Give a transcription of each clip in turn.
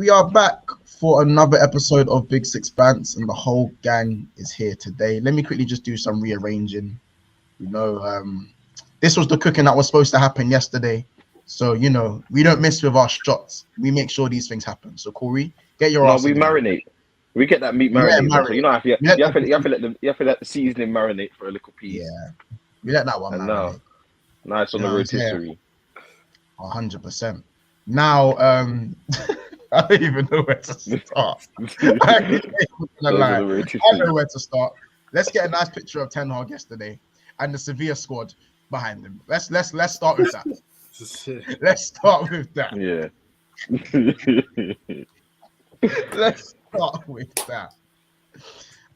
we are back for another episode of Big Six Bants, and the whole gang is here today. Let me quickly just do some rearranging. This was the cooking that was supposed to happen yesterday. So, we don't miss with our shots. We make sure these things happen. So, Corey, get your ass. No, we marinate. We get that meat marinated. So, you have to let the seasoning marinate for a little piece. Yeah, we let that one marinate. Now it's on the rotisserie. 100%. Now, I don't even know where to start. I don't know where to start. Let's get a nice picture of Ten Hag yesterday and the Sevilla squad behind him. Let's start with that. Let's start with that. Yeah. Let's start with that.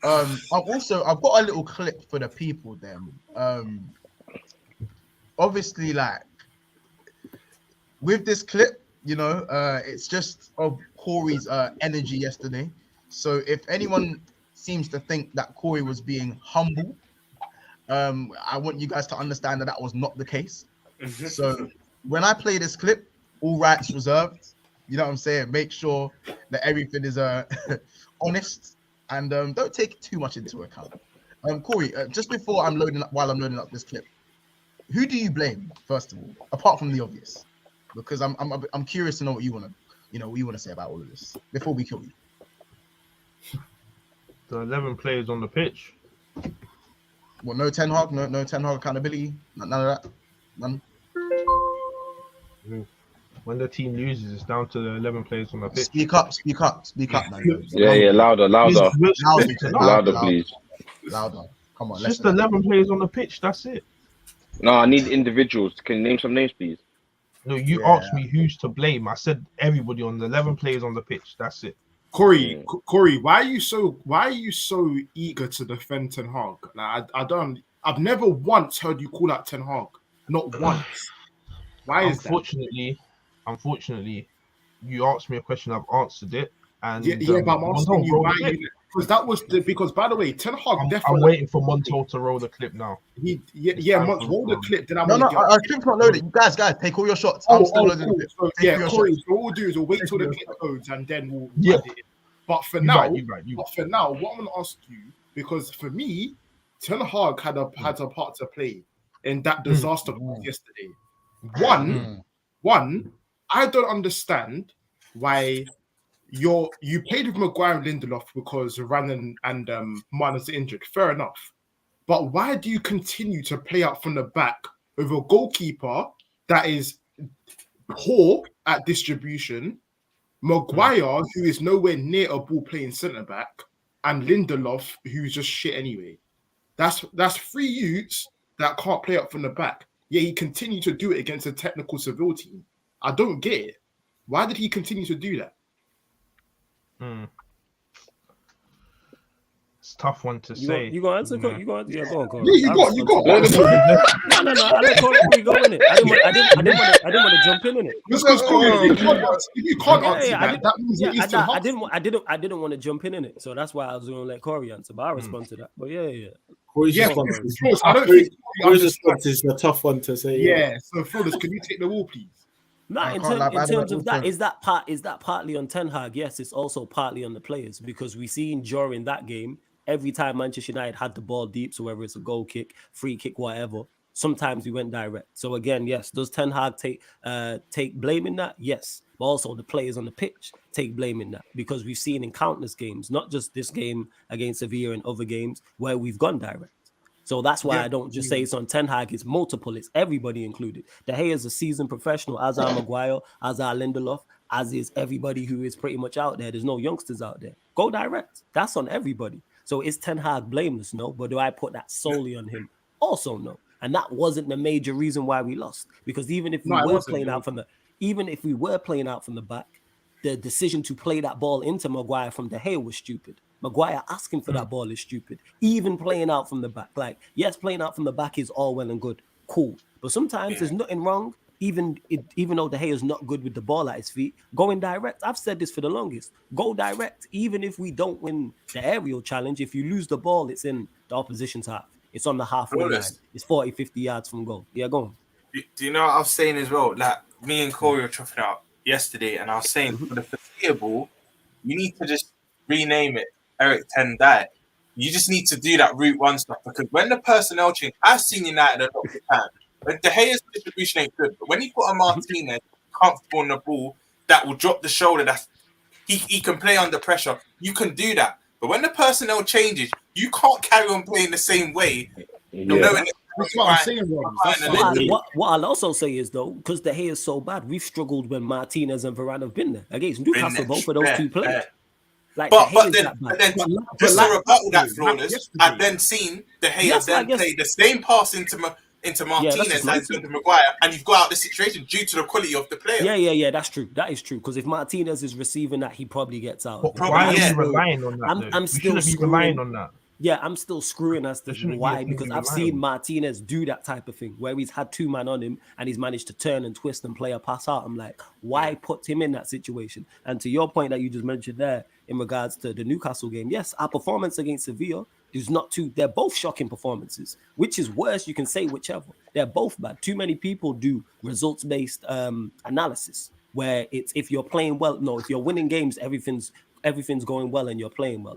I've got a little clip for the people then. Obviously, like with this clip, it's just of Corey's energy yesterday. So if anyone seems to think that Corey was being humble, I want you guys to understand that was not the case. So when I play this clip, all rights reserved. You know what I'm saying? Make sure that everything is honest and don't take too much into account. Corey, just before while I'm loading up this clip, who do you blame first of all, apart from the obvious? Because I'm curious to know what you want to say about all of this before we kill you. The 11 players on the pitch. Well, no Ten Hag, no Ten Hag accountability, none of that, none. When the team loses, it's down to the 11 players on the pitch. Speak up, man. Yeah, louder, please. Louder. Come on, it's just 11 players on the pitch. That's it. No, I need individuals. Can you name some names, please? No, you asked me who's to blame. I said everybody on the 11 players on the pitch. That's it. Corey, why are you so eager to defend Ten Hag? Like, I've never once heard you call out Ten Hag. Not once. Why is that? Unfortunately, you asked me a question, I've answered it. And but I'm asking you why because by the way, Ten Hag definitely. I'm waiting for Montel to roll the clip now. Roll the clip. Then our clip's not loaded. Guys, take all your shots. I'm still loading the clip. Corey, so what we'll do is we'll wait till the clip loads and then we'll edit it. But for now, what I'm going to ask you, because for me, Ten Hag had a part to play in that disaster yesterday. One, I don't understand why you played with Maguire and Lindelof because Rannan and Martinez are injured. Fair enough. But why do you continue to play out from the back with a goalkeeper that is poor at distribution, Maguire, who is nowhere near a ball-playing centre-back, and Lindelof, who's just shit anyway? That's three youths that can't play up from the back. Yeah, he continued to do it against a technical Seville team. I don't get it. Why did he continue to do that? It's a tough one to say. You gonna answer? You go on. Yeah, go on. Yeah, you got. No. I let Corey go in it. I didn't want to jump in it. Just because Corey, if you can't answer that means I didn't want to jump in it. So that's why I was going to let Corey answer. But I respond to that. But yeah. Corey's response is a tough one to say. Yeah. So Flawless, can you take the wall, please? No, in terms of that, is that partly on Ten Hag? Yes, it's also partly on the players because we seen during that game, every time Manchester United had the ball deep, so whether it's a goal kick, free kick, whatever, sometimes we went direct. So again, yes, does Ten Hag take blame in that? Yes, but also the players on the pitch take blame in that because we've seen in countless games, not just this game against Sevilla and other games where we've gone direct. So that's why I don't just say it's on Ten Hag. It's multiple. It's everybody included. De Gea is a seasoned professional, as are Maguire, as are Lindelof, as is everybody who is pretty much out there. There's no youngsters out there. Go direct. That's on everybody. So is Ten Hag blameless? No. But do I put that solely on him? Also no. And that wasn't the major reason why we lost. Because even if we were playing out from the back, the decision to play that ball into Maguire from De Gea was stupid. Maguire asking for that ball is stupid. Even playing out from the back. Like, yes, playing out from the back is all well and good. Cool. But sometimes there's nothing wrong, even though De Gea is not good with the ball at his feet, going direct. I've said this for the longest. Go direct. Even if we don't win the aerial challenge, if you lose the ball, it's in the opposition's half. It's on the halfway line. It's 40, 50 yards from goal. Yeah, go on. Do you know what I was saying as well? Like, me and Corey were chopping out yesterday, and I was saying for the unplayable, you need to just rename it Eric Ten Dye. You just need to do that route one stuff, because when the personnel change, I've seen United a lot of the time. But De Gea's distribution ain't good, but when you put a Martinez comfortable on the ball that will drop the shoulder, he can play under pressure. You can do that. But when the personnel changes, you can't carry on playing the same way. That's what I'm saying, Rob. What I'll also say is, though, because De Gea is so bad, we've struggled when Martinez and Varane have been there. Against Newcastle, both of those two players. Like, but then just to rebuttal that, Flawless, I've then seen De Gea play the same pass into Martinez as into Maguire, and you've got out the situation due to the quality of the player. Yeah, that's true. That is true. Because if Martinez is receiving that, he probably gets out. Why are you relying on that? I'm still relying on that. Yeah, I'm still screwing as to why, because I've seen Martinez do that type of thing where he's had two man on him and he's managed to turn and twist and play a pass out. I'm like, why put him in that situation? And to your point that you just mentioned there in regards to the Newcastle game, yes, our performance against Sevilla is not too. They're both shocking performances. Which is worse? You can say whichever. They're both bad. Too many people do results-based analysis where it's if you're playing well. No, if you're winning games, everything's going well and you're playing well.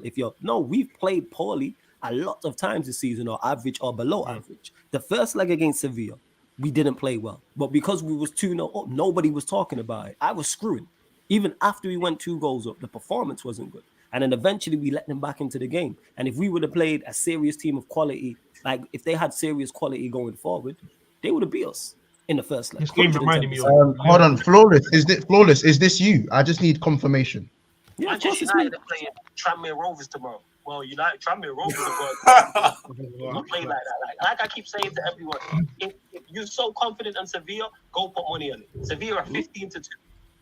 We've played poorly a lot of times this season, or average or below average. The first leg against Sevilla, we didn't play well. But because we was 2-0 up, nobody was talking about it. I was screwing. Even after we went 2 goals up, the performance wasn't good. And then eventually we let them back into the game. And if we would have played a serious team of quality, like if they had serious quality going forward, they would have beat us in the first leg. This game reminded me of... hold on, Flawless. Is this you? I just need confirmation. Yeah, Manchester United are playing Tranmere Rovers tomorrow. Well, Tranmere Rovers are going to play like that. Like I keep saying to everyone, if you're so confident in Sevilla, go put money on it. Sevilla are 15-2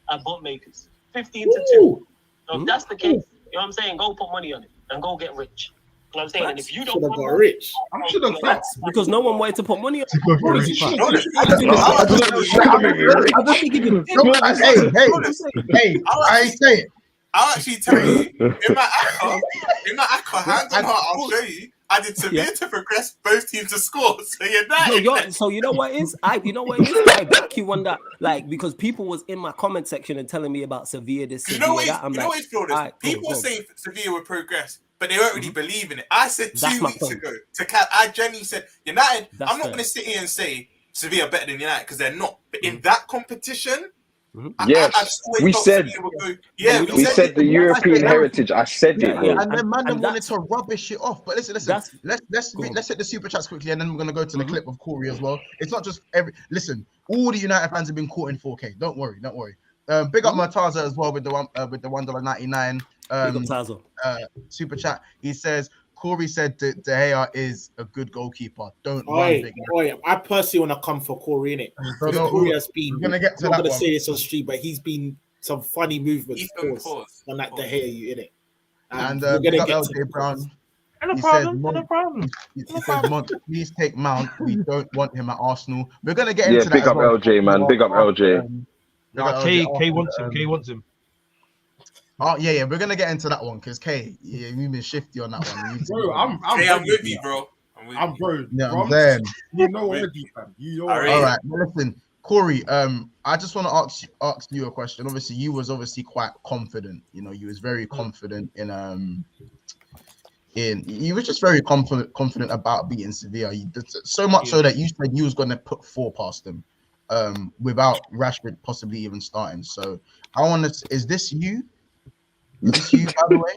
at bookmakers. 15-2. So if that's the case, you know what I'm saying? Go put money on it and go get rich. You know what I'm saying? And if you don't got rich, I should have facts because no one wanted to put money on Hey, I ain't say it. I'll actually tell you, in my aqua, hands on heart, I'll show you. I did Sevilla to progress, both teams to score. So you know what is? I back you on that, like, because people was in my comment section and telling me about Sevilla this. You know what is flawless? People are saying Sevilla will progress, but they don't really believe in it. I said 2 weeks ago I genuinely said United. I'm not going to sit here and say Sevilla better than United because they're not. But in that competition. Yes, we said the European heritage. I said it, bro. And then man wanted to rubbish it off. But listen. Let's hit the super chats quickly, and then we're gonna go to the clip of Corey as well. It's not just all the United fans have been caught in 4K. Don't worry. Big up Mataza as well with the $1.99 super chat. He says Corey said De Gea is a good goalkeeper. Don't run. I personally want to come for Corey, innit? Corey has been. We're gonna get to I'm that. I'm gonna one. say this on street, but he's been some funny movements on that De Gea, you innit? And we're gonna get to Brown. No problem. He says, Mont, please take Mount. We don't want him at Arsenal. We're gonna get into that. Big up LJ, man. Big up LJ. K wants him. Oh yeah, we're gonna get into that one because K, you've been shifty on that one. Bro, I'm with you, bro. I'm saying. You know already, fam. All right, listen, Corey. I just want to ask you a question. Obviously, you was quite confident. You was very confident you was just very confident about beating Sevilla. So much so that you said you was gonna put 4 past them, without Rashford possibly even starting. So I want to. Is this you? Is this you, by the way?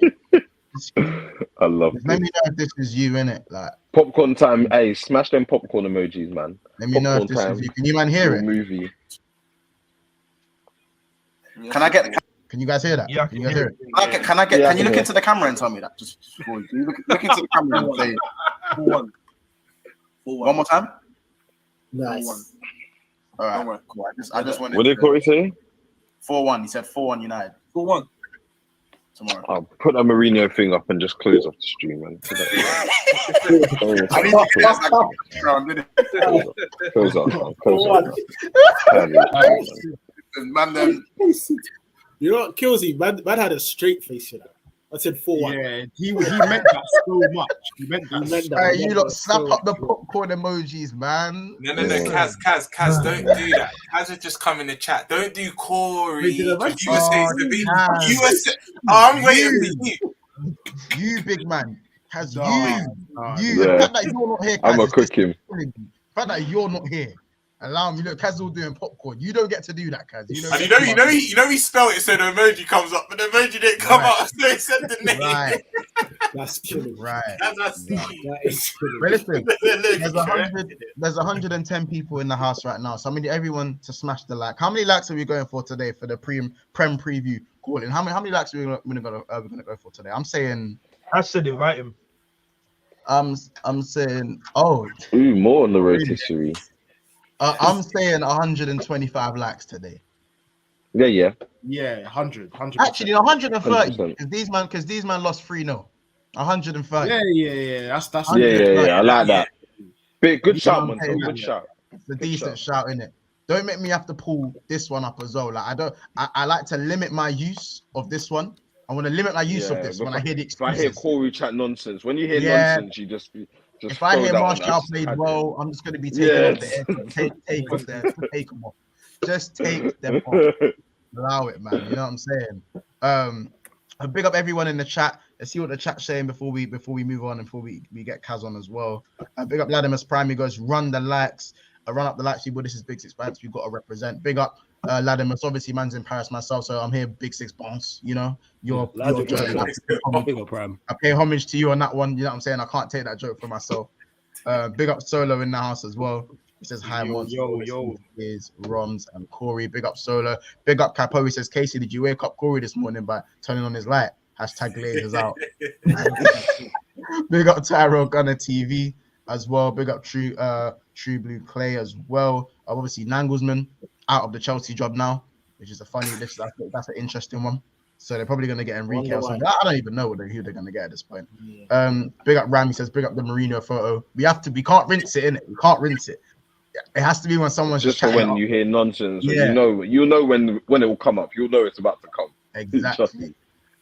I love it. Let me know if this is you, innit? Like popcorn time. Hey, smash them popcorn emojis, man. Let me know if this is you. Can you man hear it? Movie. Can you guys hear that? Yeah, can you guys hear it? Can you look into the camera and tell me that? Just look into the camera and say 4-1. One more time. Nice. All right, cool. I just wanted. What did Corey say? 4-1. He said 4-1 United. 4-1. Tomorrow. I'll put a Mourinho thing up and just close off the stream, man. I need to get that round, didn't it? Close off. Man, you know what kills you? Man had a straight face, I said 4-1. Yeah, he meant that so much. He meant that. You lot slap up the popcorn emojis, man. No, Kaz, don't do that. Kaz would just come in the chat. Don't do Corey. You were saying I'm waiting for you. You big man. Kaz, you. Yeah. The fact that you're not here, Kaz, I'm gonna cook him. The fact that you're not here. Allow me. Look, Kaz all doing popcorn. You don't get to do that, Kaz. You know he spelled it so the emoji comes up, but the emoji didn't come up, so he said the name. Right. That's killing. Right. That is killing. But listen, there's 110 people in the house right now. So I need everyone to smash the like. How many likes are we going for today for the Prem preview calling? How many likes are we gonna go for today? I'm saying. I said invite him. I'm saying more on the rotisserie. I'm saying 125 likes today. Yeah. 100. Actually, 130 because these man lost 3-0. 130. Yeah. That's I like that. Good shout, man. Good shout. It's a decent shout, innit? Don't make me have to pull this one up as well. Like I like to limit my use of this one. I want to limit my use of this when I hear the excuses. If I hear Corey chat nonsense, when you hear nonsense, you just if I hear Marshall played well, I'm just going to be taking off the take off there. Take them off. Just take them off. Allow it, man. You know what I'm saying? Big up everyone in the chat. Let's see what the chat's saying before we move on and before we get Kaz on as well. Big up Latimer's Prime. He goes, run the likes. Run up the likes. People, this is Big Six Bands. We've got to represent. Big up Latimer's. Obviously, man's in Paris myself, so I'm here. Big Six Bands. You know, your Prime. I pay homage to you on that one. You know what I'm saying? I can't take that joke for myself. Big up Solo in the house as well. He says hi, yo. Is Roms and Corey. Big up Solo. Big up Capo. He says, Casey, did you wake up Corey this morning by turning on his light? Hashtag Glazers out. Big up Tyro Gunner TV as well. Big up True Blue Clay as well. Obviously, Nanglesman out of the Chelsea job now, which is a funny list. That's an interesting one. So they're probably going to get Enrique or something. I don't even know who they're going to get at this point. Yeah. Big up Ram. He says, big up the Mourinho photo. We can't rinse it, innit? We can't rinse it. It has to be when someone's just for when you hear nonsense. Yeah. You know when it will come up. You'll know it's about to come. Exactly.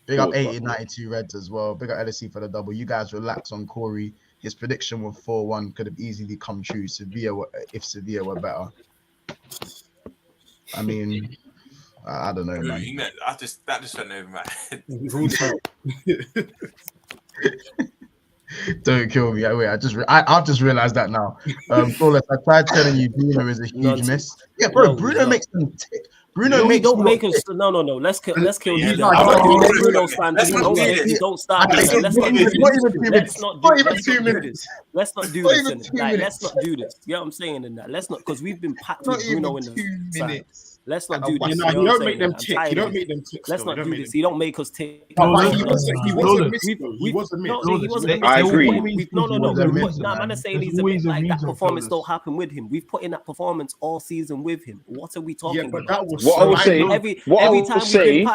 Big up 8092 Reds as well. Big up LSC for the double. You guys relax on Corey. His prediction was 4-1 could have easily come true. If Sevilla were better. I mean, I don't know, man. That just went over my head. Don't kill me. Wait, I've just realized that now. Flawless, I tried telling you Bruno is a huge miss. Yeah, bro, Bruno makes them tick. Don't make us. No. Let's kill you. Bruno's fan. Don't start. Let's not do this. You know what I'm saying in that. Let's not, because we've been packed with Bruno in the side. Let's not do this. You don't make them tick. You don't make them tick. Let's not do this. You don't make us tick. He wasn't missed. I agree. No. Man is saying he's a bit like that performance don't happen with him. We've put in that performance all season with him. What are we talking about? What I will say,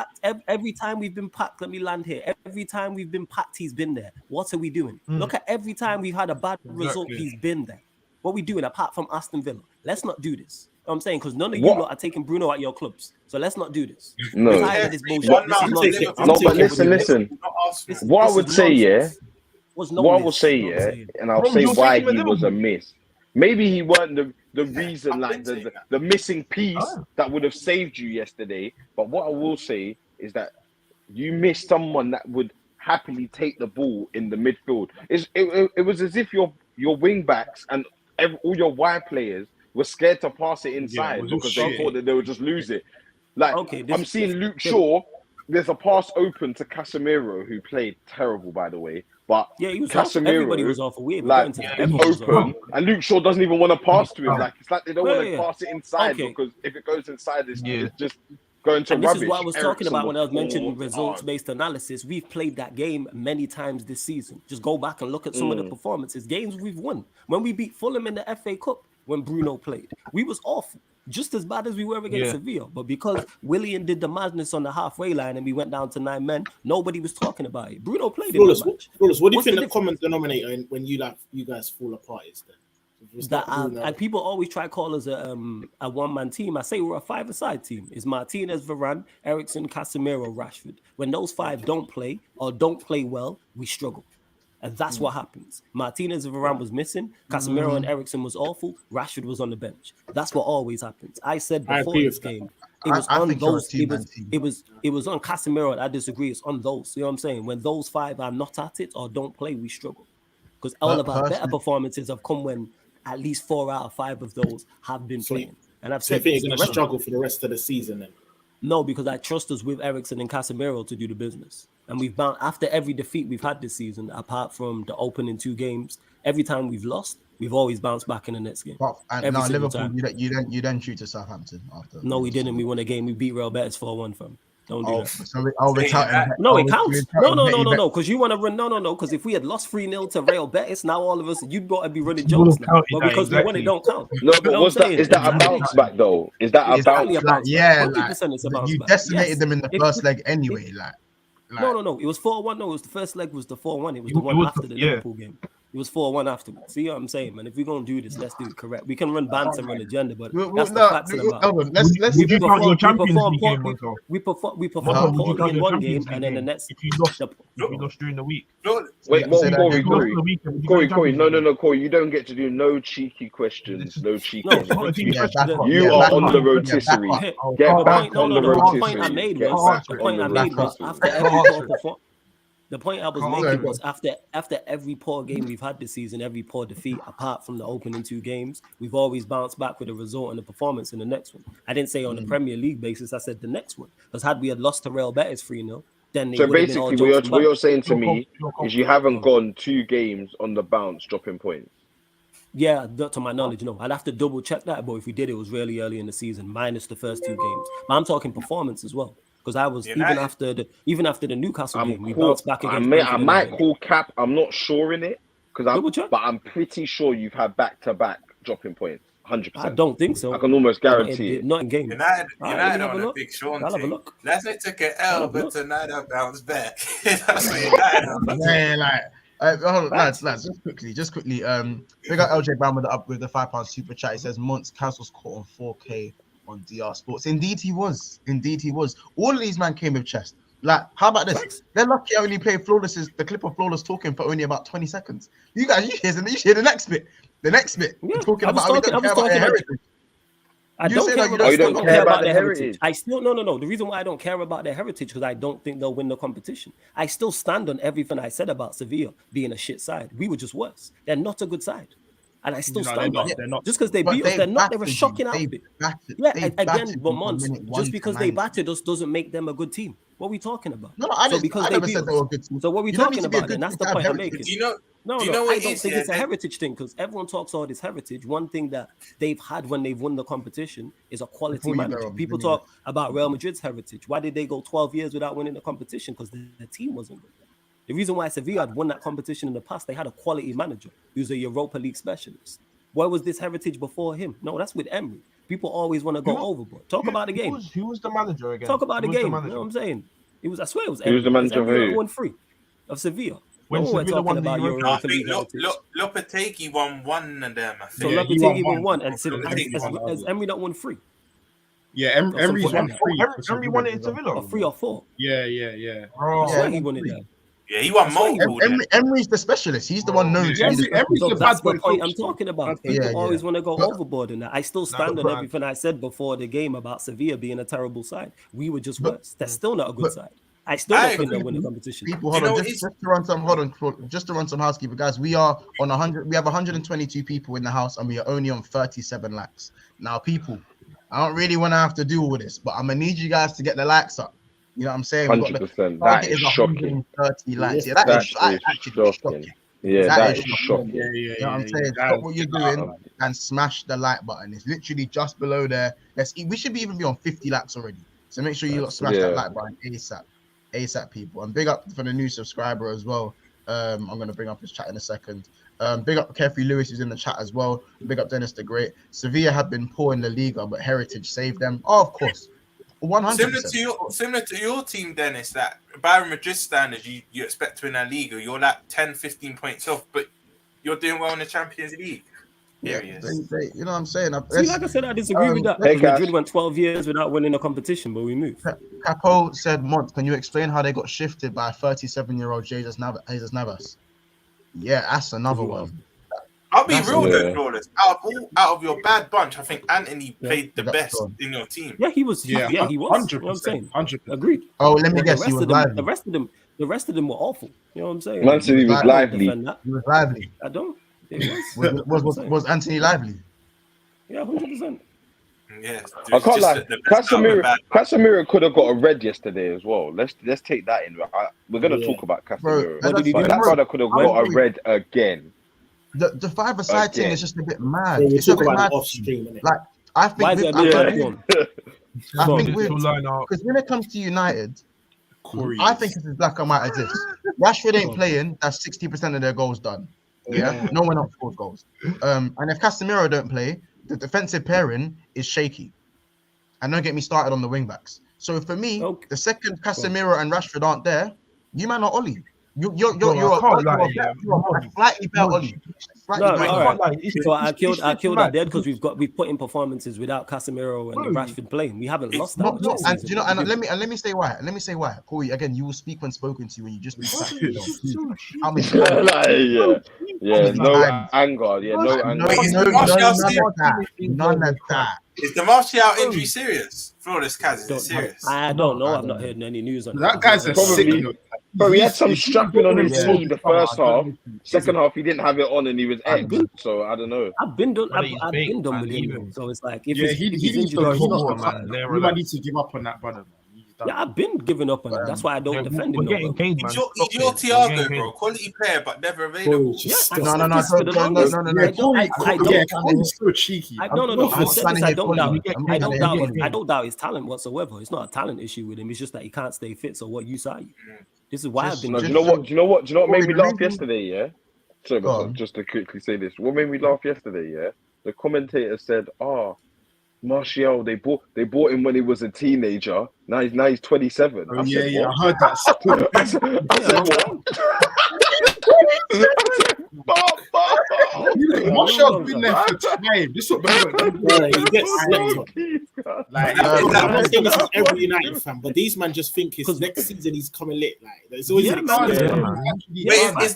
every time we've been packed, let me land here. Every time we've been packed, he's been there. What are we doing? Look at every time we've had a bad result, he's been there. What are we doing apart from Aston Villa? Let's not do this. I'm saying, because none of you lot are taking Bruno at your clubs. So let's not do this. No. But listen. What I would say, and I'll say why he was a miss. Maybe he weren't the reason, like the missing piece that would have saved you yesterday. But what I will say is that you missed someone that would happily take the ball in the midfield. It was as if your wing backs and all your wide players were scared to pass it inside because they thought that they would just lose it. Like, I'm seeing Luke Shaw. There's a pass open to Casemiro, who played terrible, by the way. But he was Casemiro, everybody was off. It's open, and Luke Shaw doesn't even want to pass to him. Like, it's like they don't want to pass it inside because if it goes inside, it's just going to rubbish. This is what I was talking about when I was mentioning results-based analysis. We've played that game many times this season. Just go back and look at some of the performances. Games we've won. When we beat Fulham in the FA Cup, when Bruno played, we was awful. Just as bad as we were against Sevilla. But because Willian did the madness on the halfway line and we went down to 9 men, nobody was talking about it. Bruno played in the match. What do you think the common denominator when you guys fall apart is then? And people always try to call us a one-man team. I say we're a five-a-side team. It's Martinez, Varane, Eriksen, Casemiro, Rashford. When those five don't play or don't play well, we struggle. And that's what happens. Martinez and Varane was missing. Casemiro and Eriksen was awful. Rashford was on the bench. That's what always happens. I said before this game, it was on those. It was on Casemiro. I disagree. It's on those. You know what I'm saying? When those five are not at it or don't play, we struggle. Because all of our better performances have come when at least 4 out of 5 of those have been playing. And I've said you're going to struggle for the rest of the season then? No, because I trust us with Eriksen and Casemiro to do the business. And we've bound after every defeat we've had this season, apart from the opening 2 games, every time we've lost, we've always bounced back in the next game. Now Liverpool, you then shoot to Southampton after. No, we didn't. We won a game. We beat Real Betis 4-1 from. Don't do that. So no, it counts. No. Because you want to run. No. Because if we had lost 3-0 to Real Betis, now all of us, you'd got to be running jokes now. But because we won, it don't count. No, but is that a bounce back though? Is that a bounce back? Yeah, you decimated them in the first leg anyway. No. It was 4-1. No, it was the first leg was the 4-1. It was the one after the Liverpool game. It was 4-1 afterwards. See what I'm saying, man? If we're going to do this, let's do it correct. We can run banter and run agenda, but that's the facts of the matter. We perform poorly in one game, and then the next... If you lost during the week. Wait, Corey. No, Corey. You don't get to do no cheeky questions. No cheeky questions. You are on the rotisserie. Get back on the rotisserie. The point I made was after every performance... The point I was making was after every poor game we've had this season, every poor defeat, apart from the opening 2 games, we've always bounced back with a result and a performance in the next one. I didn't say on the Premier League basis, I said the next one. Because had we had lost to Real Betis 3-0, then so basically what you're saying to me is you haven't gone 2 games on the bounce dropping points. Yeah, to my knowledge, no. I'd have to double check that, but if we did, it was really early in the season, minus the first 2 games. But I'm talking performance as well. Because I was even after the Newcastle game, we bounced back against. I might call cap. I'm not sure in it but I'm pretty sure you've had back-to-back dropping points. 100%. I don't think so. I can almost guarantee it. Not in game. United on a big Sean team. Let's say took an L, but tonight I bounce back. That's what United. Lads, just quickly. We got LJ Brown with the £5 super chat. He says Mont's cancels caught on 4K. On DR Sports. Indeed he was. All of these men came with chest. Like, how about this? They're lucky I only played the clip of Flawless talking for only about 20 seconds. You guys, you hear the next bit. Talking about how we don't care about their heritage. I don't care about their heritage. I still no. The reason why I don't care about their heritage because I don't think they'll win the competition. I still stand on everything I said about Sevilla being a shit side. We were just worse. They're not a good side. And I still stand by it. Just because they beat us, they're a shocking outfit. Again, Vermont, just because they battered us doesn't make them a good team. What are we talking about? I never said they were a good team. So what are we talking about then? That's the point I'm making. Do you know I don't think it's a heritage thing because everyone talks all this heritage. One thing that they've had when they've won the competition is a quality manager. People talk about Real Madrid's heritage. Why did they go 12 years without winning the competition? Because the team wasn't good. The reason why Sevilla had won that competition in the past, they had a quality manager who's a Europa League specialist. Where was this heritage before him? No, that's with Emery. People always want to go overboard. Talk about the game. Who was the manager again? Talk about the game. You know what I'm saying? I swear it was Emery. He was the manager of who? Won 3 of Sevilla. When Sevilla won the Europa League Lopetegui won 1 of them. So Lopetegui won 1 and has Emery not won 3? Yeah, Emery's won 3. Emery won it in Sevilla. Or 3 or 4. Yeah. I swear he won it there. Yeah, he won multiple. Emery's the specialist. He's the one known to be the that's the point I'm talking about. People always want to go overboard in that. I still stand on everything I said before the game about Sevilla being a terrible side. We were just worse. That's still not a good side. I still don't think they'll win the competition. People, just to run some housekeeping, guys. We are on 100. We have 122 people in the house, and we are only on 37 likes. Now, people, I don't really want to have to do all this, but I'm gonna need you guys to get the likes up. You know what I'm saying? 100%. That is shocking. 30 likes. Yeah, that is actually shocking. Yeah, that is shocking. You know what I'm saying? Stop what you're doing and smash the like button. It's literally just below there. We should even be on 50 likes already. So make sure you smash that like button ASAP, people. And big up for the new subscriber as well. I'm going to bring up his chat in a second. Big up Carefree Lewis, who's in the chat as well. Big up Dennis the Great. Sevilla have been poor in La Liga, but Heritage saved them. Oh, of course. 100%. Similar to your team, Dennis, that Bayern Madrid standards, you expect to win La Liga. You're like 10, 15 points off, but you're doing well in the Champions League. Here he is. You know what I'm saying? See, like I said, I disagree with that. Hey, Because Madrid went 12 years without winning a competition, but we moved. Capo said, Mont, can you explain how they got shifted by a 37-year-old Jesus Navas? Yeah, that's another one. I'll be That's real it. though, Flawless. Out of your bad bunch, I think Anthony played the best in your team. Yeah, he was. Yeah, he was. 100%. You know what I'm saying? 100%. Agreed. Oh, let me But guess, he was lively. the rest of them were awful. You know what I'm saying? Man said he was I don't lively. defend that. He was lively. I don't. It Was Anthony lively? Yeah, 100%. Yeah, I can't lie. Casemiro could have got a red yesterday as well. Let's take that in. We're gonna talk about Casemiro, What did he do? but that brother could have got a red again. The five-a-side thing is just a bit mad. Yeah, It's a bit talk mad. about off stream, innit? Like I think, Why is it a bit I think Digital lineup. because when it comes to United, Corey I is- think it's as black and white as this. Rashford ain't playing. That's 60% of their goals done. Yeah, no one else scores goals. And if Casemiro don't play, the defensive pairing is shaky. And don't get me started on the wing backs. So for me, the second Casemiro and Rashford aren't there, you man are Ollie. You're a slightly better Ollie. So I killed that dead because we've put in performances without Casemiro and Rashford playing. We haven't lost that much. And you know, and let me say why. Let me say why. Corey, again, you will speak when spoken to when you just be how many no anger. Yeah, no anger. None of that. Is the Martial injury serious? Flawless Kaz, is it serious? I don't know. I've not heard any news on That guy's a Probably. sick. Bro, he had some strapping on his Yeah. knee the first half. Second half, he didn't have it on, and he was X. So I don't know. I've been done. But he's I've big, been done man, with he him. So it's like if Yeah, he's he needs injured, to. he's He not needs to man. we might need to give up on that, brother. Man. He's done. Yeah, I've been giving up on him. That's why I don't defend him. We're getting Kane, man. He's your Thiago, bro. Quality player, but never available. Yeah, No. He's so cheeky. I don't doubt his talent whatsoever. It's not a talent issue with him. It's just that he can't stay fit. So what use are you? This is why I've been. No, do you know what made me laugh yesterday? Yeah. Sorry, but just to quickly say this, what made me laugh yesterday? Yeah, the commentator said, Martial, they bought him when he was a teenager. Now he's 27. I heard that. I said, Martial's been there for time. This is what he gets slept on. I'm not saying this is every United fan, but these man just think it's next season he's coming lit. Like there's always an excuse. But is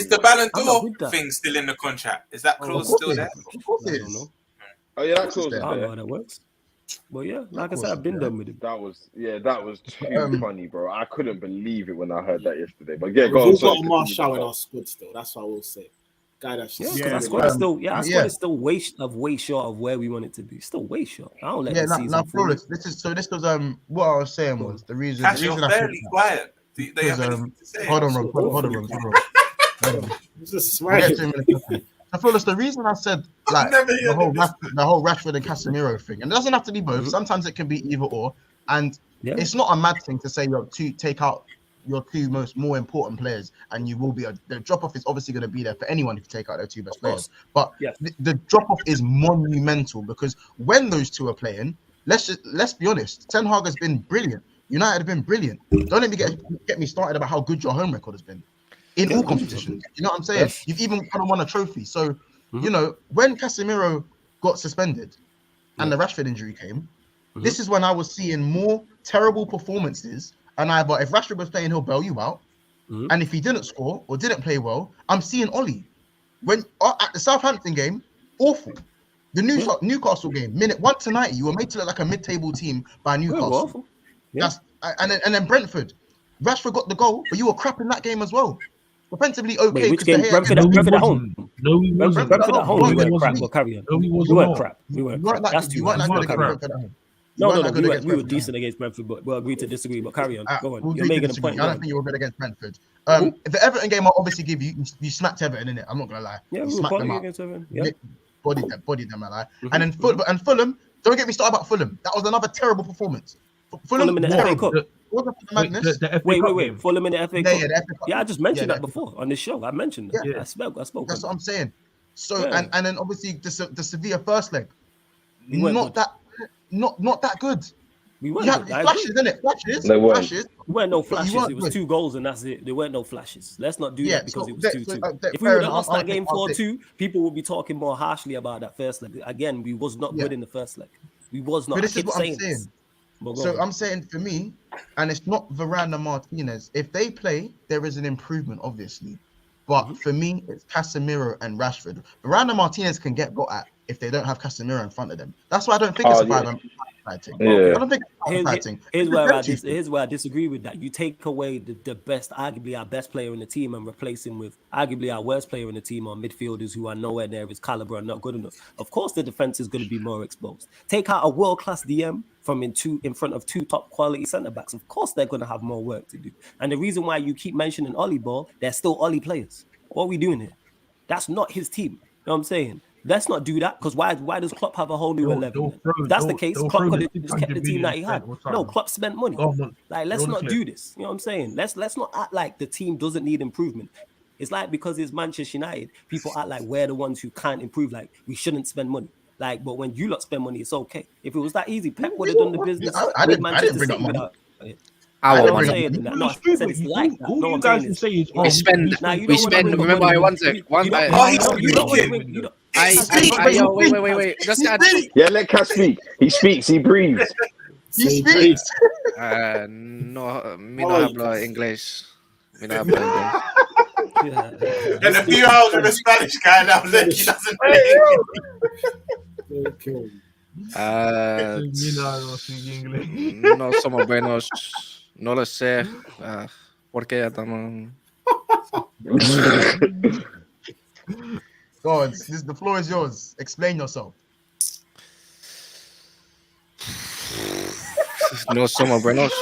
the Ballon d'Or thing still in the contract? Is that clause still there? Of course it is. Oh yeah, that clause is I don't know there. how that works. Well, yeah, like I said, I've been done with it. That was too funny, bro. I couldn't believe it when I heard that yesterday. But yeah, go We've on. all got a Martial in our squad still. That's what I will say. Guy that's Our squad is still way short of where we want it to be. Still way short. I don't let the season now Flawless, this was what I was saying was the reason. Cash, you're fairly quiet. Do they have anything to say? Hold on, Rob. Just swear. I feel it's the reason I said like the whole Rashford and Casemiro thing, and it doesn't have to be both. Sometimes it can be either or, and it's not a mad thing to say take out your two more important players, and you will be the drop off is obviously going to be there for anyone if you take out their two best players. But the drop off is monumental because when those two are playing, let's be honest, Ten Hag has been brilliant. United have been brilliant. Don't let me get me started about how good your home record has been. In all competitions, you know what I'm saying? Yes. You've even kind of won a trophy. So, you know, when Casemiro got suspended and the Rashford injury came, this is when I was seeing more terrible performances. And either if Rashford was playing, he'll bail you out. And if he didn't score or didn't play well, I'm seeing Ollie. When at the Southampton game, awful. The Newcastle game, minute 1 to 90, you were made to look like a mid-table team by Newcastle. And then Brentford. Rashford got the goal, but you were crap in that game as well. Offensively, okay. Which game? Brentford at home. No, we wasn't. Brentford at home. We weren't crap. We'll carry on. No, we We weren't crap. We weren't crap. That's too much. We were decent against Brentford, but we'll agree to disagree. But carry on. Go on. You're making a point. I don't think you were good against Brentford. The Everton game, I'll obviously give you smacked Everton in it. I'm not gonna lie. Yeah, we were quality against Everton. Yeah, bodied them, I lie. And then Fulham. Don't get me started about Fulham. That was another terrible performance. Fulham in the FA Cup. Wait. Fulham in the FA Cup. Yeah, the FA Cup. Yeah, I just mentioned that before on this show. I mentioned that. Yeah. I spoke. That's what I'm saying. So and then obviously the Sevilla first leg, not that good. We weren't. Flashes, isn't it? Flashes. There weren't no But you flashes. weren't It was good. 2 goals and that's it. There weren't no flashes. Let's not do Yeah, that because so it was that- 2-2. that- If we fair would have enough. lost that I'll game take- 4-2, people would be talking more harshly about that first leg. Again, we was not Yeah. good in the first leg. We was not. But I this is keep what I'm saying this. saying. But go So on. I'm saying for me, and it's not Varane and Martinez. If they play, there is an improvement, obviously. But for me, it's Casemiro and Rashford. Varane and Martinez can get got at if they don't have Casemiro in front of them. That's why I don't think it's a fighting. Yeah. I don't think it's fighting. Here's where I disagree with that. You take away the best, arguably our best player in the team, and replace him with arguably our worst player in the team, or midfielders who are nowhere near his caliber and not good enough. Of course, the defense is going to be more exposed. Take out a world-class DM from in front of 2 top quality centre backs. Of course, they're going to have more work to do. And the reason why you keep mentioning Ollie Ball, they're still Ollie players. What are we doing here? That's not his team. You know what I'm saying? Let's not do that, because why does Klopp have a whole new 11? If that's the case, Klopp could have just kept the team that he had. No, Klopp spent money. Like, let's not do this. You know what I'm saying? Let's not act like the team doesn't need improvement. It's like because it's Manchester United, people act like we're the ones who can't improve. Like we shouldn't spend money. Like, but when you lot spend money, it's okay. If it was that easy, Pep would have done the business. I didn't bring up money. Without it. I I'm saying that. No, I said it's like that. No, I'm saying is we spend. Remember, one sec. Wait. Just Yeah, let Cass speak. He speaks. He breathes. He speaks. No, me no hablo English. Me no hablo English. And a few hours with a Spanish guy now, look, he doesn't No somos buenos. No lo sé. Porque ya estamos. Go on, the floor is yours. Explain yourself. No somos buenos.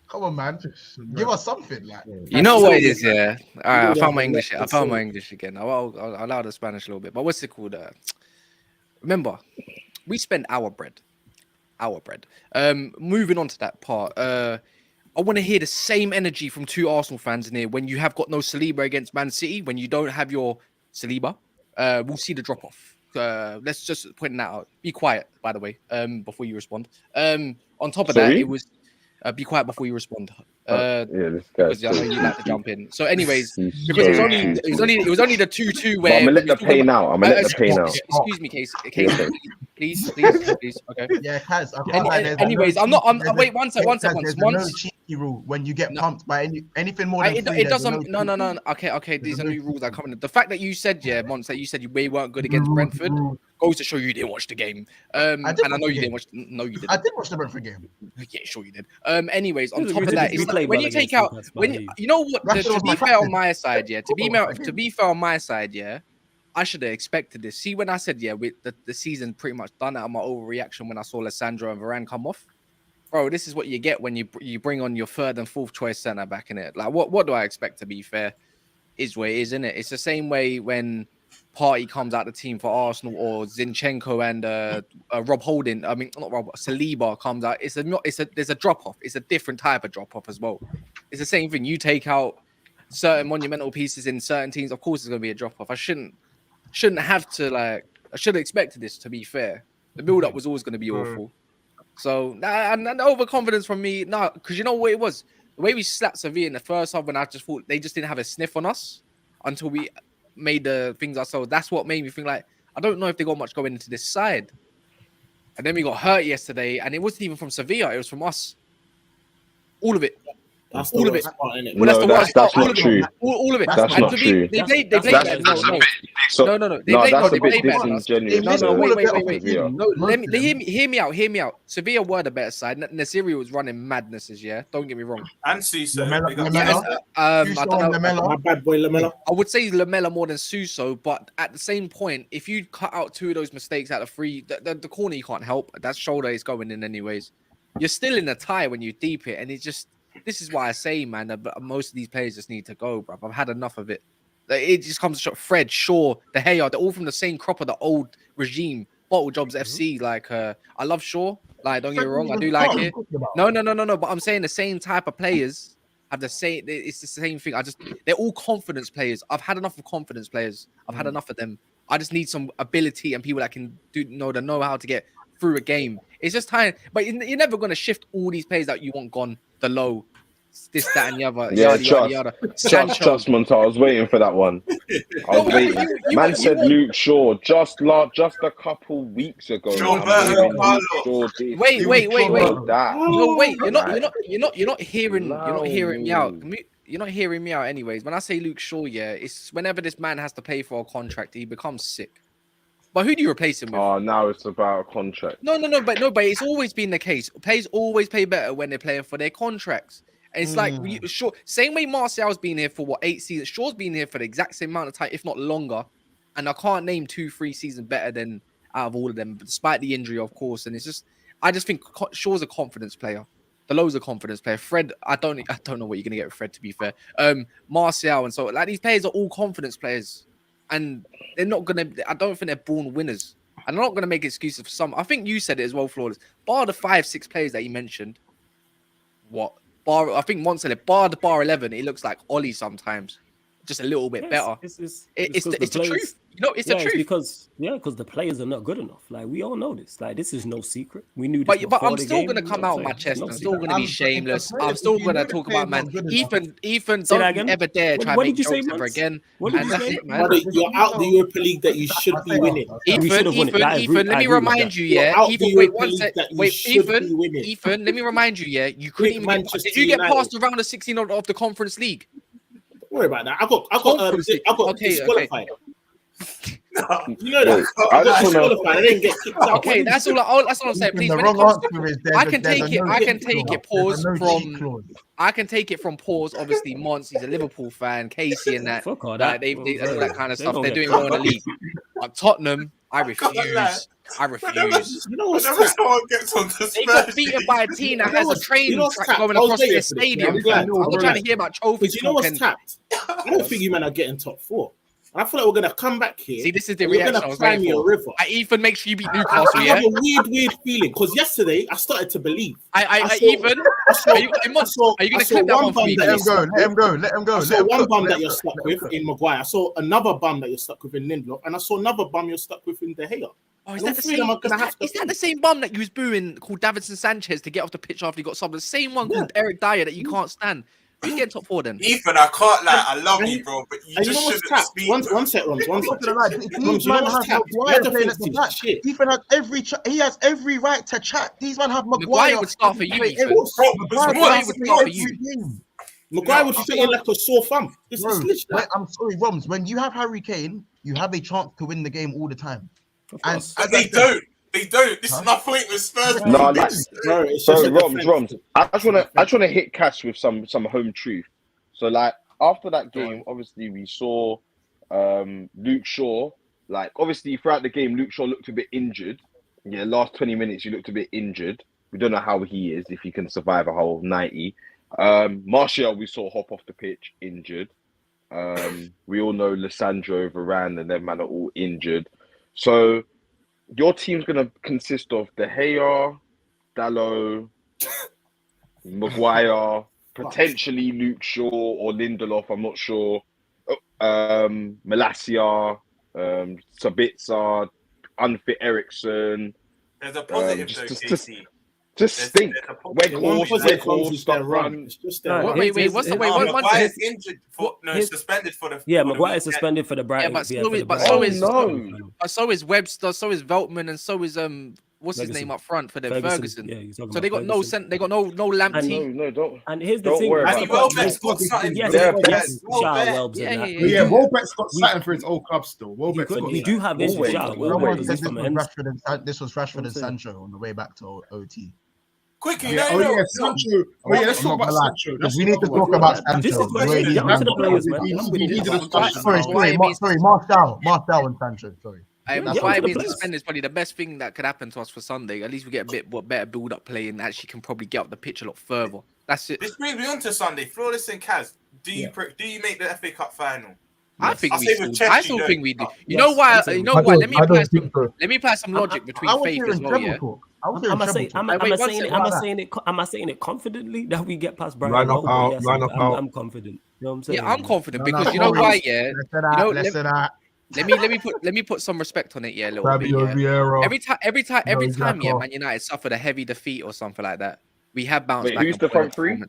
Come on, man. Give us something. Like, you know what it is, yeah. All right, I found my English. Again. I'll allow the Spanish a little bit. But what's it called? Remember, we spend our bread. Moving on to that part. I want to hear the same energy from 2 Arsenal fans in here when you have got no Saliba against Man City. When you don't have your Saliba, we'll see the drop off. Let's just point that out. Be quiet, by the way, before you respond. On top of that, it was be quiet before you respond. This because I know you like to jump in. So, anyways, because it was only the 2-2 where I'm gonna let the pain out. Excuse me, Case, please. Okay. Yeah, Kaz. Anyways, wait, one sec. There's no cheeky rule when you get pumped by anything more than it doesn't. No. Okay. These are new rules that are coming. The fact that you said, Mons, that you said we weren't good against Brentford goes to show you didn't watch the game. And I know you didn't watch. No, you didn't. I did watch the Brentford game. Yeah, sure you did. Anyways, on top of that, it's like when you take out you know what? To be fair on my side, To be fair on my side, I should have expected this. See, when I said the season pretty much done out of my overreaction when I saw Lissandro and Varane come off, bro. This is what you get when you bring on your 3rd and 4th choice centre back in it. Like, what do I expect? To be fair, is what it is, isn't it? It's the same way when Partey comes out the team for Arsenal, or Zinchenko and Rob Holding. I mean, not Rob. Saliba comes out. There's a drop off. It's a different type of drop off as well. It's the same thing. You take out certain monumental pieces in certain teams. Of course, there's going to be a drop off. I shouldn't have to I should have expected this. To be fair, the build up was always going to be awful. So and overconfidence from me, because you know what it was. The way we slapped Sevilla in the first half, when I just thought they just didn't have a sniff on us until we made the things ourselves. That's what made me think like, I don't know if they got much going into this side. And then we got hurt yesterday, and it wasn't even from Sevilla, it was from us. All of it. That's all of it. Part, isn't it? Well, that's not true. All of it. That's not true. They played better. No. That's a bit disingenuous. No, wait. No, hear me out. Sevilla were the better side. Nasiri was running madnesses, yeah? Don't get me wrong. And Suso. I don't know. My bad boy Lamella. I would say Lamella more than Suso, but at the same point, if you cut out 2 of those mistakes out of 3, the corner you can't help. That shoulder is going in anyways. You're still in a tie when you deep it, and it's just... This is why I say, man, that most of these players just need to go, bro. I've had enough of it. It just comes to Fred, Shaw, De Gea. They're all from the same crop of the old regime. Bottle Jobs FC. Like, I love Shaw. Like, don't get me wrong, I do like it. No. But I'm saying the same type of players have the same. It's the same thing. They're all confidence players. I've had enough of confidence players. I've had enough of them. I just need some ability and people that can know how to get through a game. It's just time, but you're never going to shift all these players that you want gone, the low, this, that, and the other. Yeah, yada. Trust, Monta. I was waiting for that one. I was waiting. Man said Luke Shaw just a couple weeks ago. Wait. That. No, wait. You're not hearing me out. You're not hearing me out. Anyways, when I say Luke Shaw, yeah, it's whenever this man has to pay for a contract, he becomes sick. But who do you replace him with? Oh, now it's about a contract. No, but it's always been the case. Players always pay better when they're playing for their contracts. And it's like, sure, same way Martial's been here for 8 seasons. Shaw's been here for the exact same amount of time, if not longer. And I can't name 2-3 seasons better than out of all of them, despite the injury, of course. And I just think Shaw's a confidence player. The Low's a confidence player. Fred, I don't know what you're gonna get with Fred, to be fair. Martial and so like these players are all confidence players, and they're not gonna. I don't think they're born winners. And I'm not gonna make excuses for some. I think you said it as well, Flawless. Bar the 5-6 players that you mentioned. I think once bar 11, it looks like Ollie sometimes, just a little bit better. It's the truth. You know, it's the truth. Because the players are not good enough. Like we all know this. Like this is no secret. We knew this. But I'm still gonna come out of my chest. I'm still gonna be shameless. I'm still gonna talk about man. Ethan, don't ever dare try to make jokes ever again. What did you say, man? You're out the Europa League that you should be winning. Ethan, let me remind you, yeah. Ethan, wait one sec. Wait, Ethan, let me remind you, yeah. You couldn't even. Did you get past the round of 16 of the Conference League? Don't worry about that. I got disqualified. You know that. I didn't get kicked out. Okay, that's all I'm saying. Please, I can take it from pause. Obviously, Mons, he's a Liverpool fan. Casey and that. All that kind of stuff. They're doing well in the league. But Tottenham, I refuse. You know what's They got beaten by a team that has a train track going across their stadium. I'm not trying to hear about trophies. You know what's tapped? I don't think you men are getting top 4. I feel like we're gonna come back here. See, this is the reaction I was waiting for. Ethan, make sure you beat Newcastle. I have a weird feeling because yesterday I started to believe. Ethan, are you gonna clip that one for me? Let him go. I saw one bum that you're stuck with in Maguire. I saw another bum that you're stuck with in Lindelof, and I saw another bum you're stuck with in De Gea. Oh, is that the same bum that you was booing called Davinson Sanchez to get off the pitch after he got subbed? The same one called Eric Dyer that you can't stand. Who's getting top 4 then? Ethan, I can't lie. I love you, bro, but you just shouldn't speak. One sec, Roms. Ethan has every right to chat. These men have Maguire would start for you. Maguire would fit in like a sore thumb. I'm sorry, Roms. When you have Harry Kane, you have a chance to win the game all the time. And they don't. They don't. This is my point with Spurs. No, Roms. I just wanna hit Cash with some home truth. So like after that game, obviously we saw Luke Shaw. Like obviously throughout the game, Luke Shaw looked a bit injured. Yeah, last 20 minutes, he looked a bit injured. We don't know how he is, if he can survive a whole 90. Martial, we saw hop off the pitch injured. We all know Lissandro, Varane, and them man are all injured. So your team's going to consist of De Gea, Dalot, Maguire, potentially Luke Shaw or Lindelof, I'm not sure. Malacia, Sabitzer, unfit Ericsson. There's a positive though, Casey. Just think. Wait, what's the way? Maguire's injured suspended for the. Yeah, Maguire's suspended for the Brighton. So is Webster, so is Veltman, and so is what's his name up front for the Ferguson. Yeah, so they got no Lamptey. No, don't. And here's the thing. Welbeck's got something. Welbeck's got something for his old club still. We do have this. This was Rashford and Sancho on the way back to OT. Quickly, Sancho. Let's talk about Sancho. We need to talk about Sancho. Sorry, Martial and Sancho. Sorry. Maguire being suspended is probably the best thing that could happen to us for Sunday. At least we get a bit better build-up play and actually can probably get up the pitch a lot further. That's it. This brings me on to Sunday. Flawless and Kaz, do you make the FA Cup final? I think I still think we do. You know why? Let me apply some logic between faith as well. Yeah. Am I saying it confidently that we get past Brighton? Line up out. I'm confident. You know what I'm saying? Yeah, I'm confident because you know why? Yeah. let me put some respect on it, yeah, a little bit. Yeah. Every time, yeah, Man United suffered a heavy defeat or something like that. We have bounced back. Who's the front three?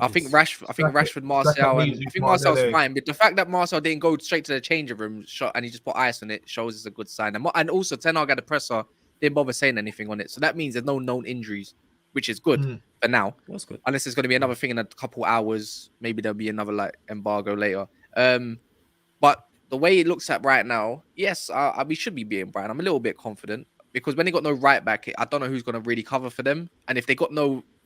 I think Rashford, Marcel, and I think Marcel's fine. But the fact that Marcel didn't go straight to the changing room and he just put ice on it shows it's a good sign. And also Ten Hag had the presser, didn't bother saying anything on it, so that means there's no known injuries, which is good for now. That's good. Unless there's going to be another thing in a couple hours, maybe there'll be another like embargo later. But the way it looks at right now, yes, we should be beating Brighton. I'm a little bit confident because when they got no right back, I don't know who's going to really cover for them. And if they got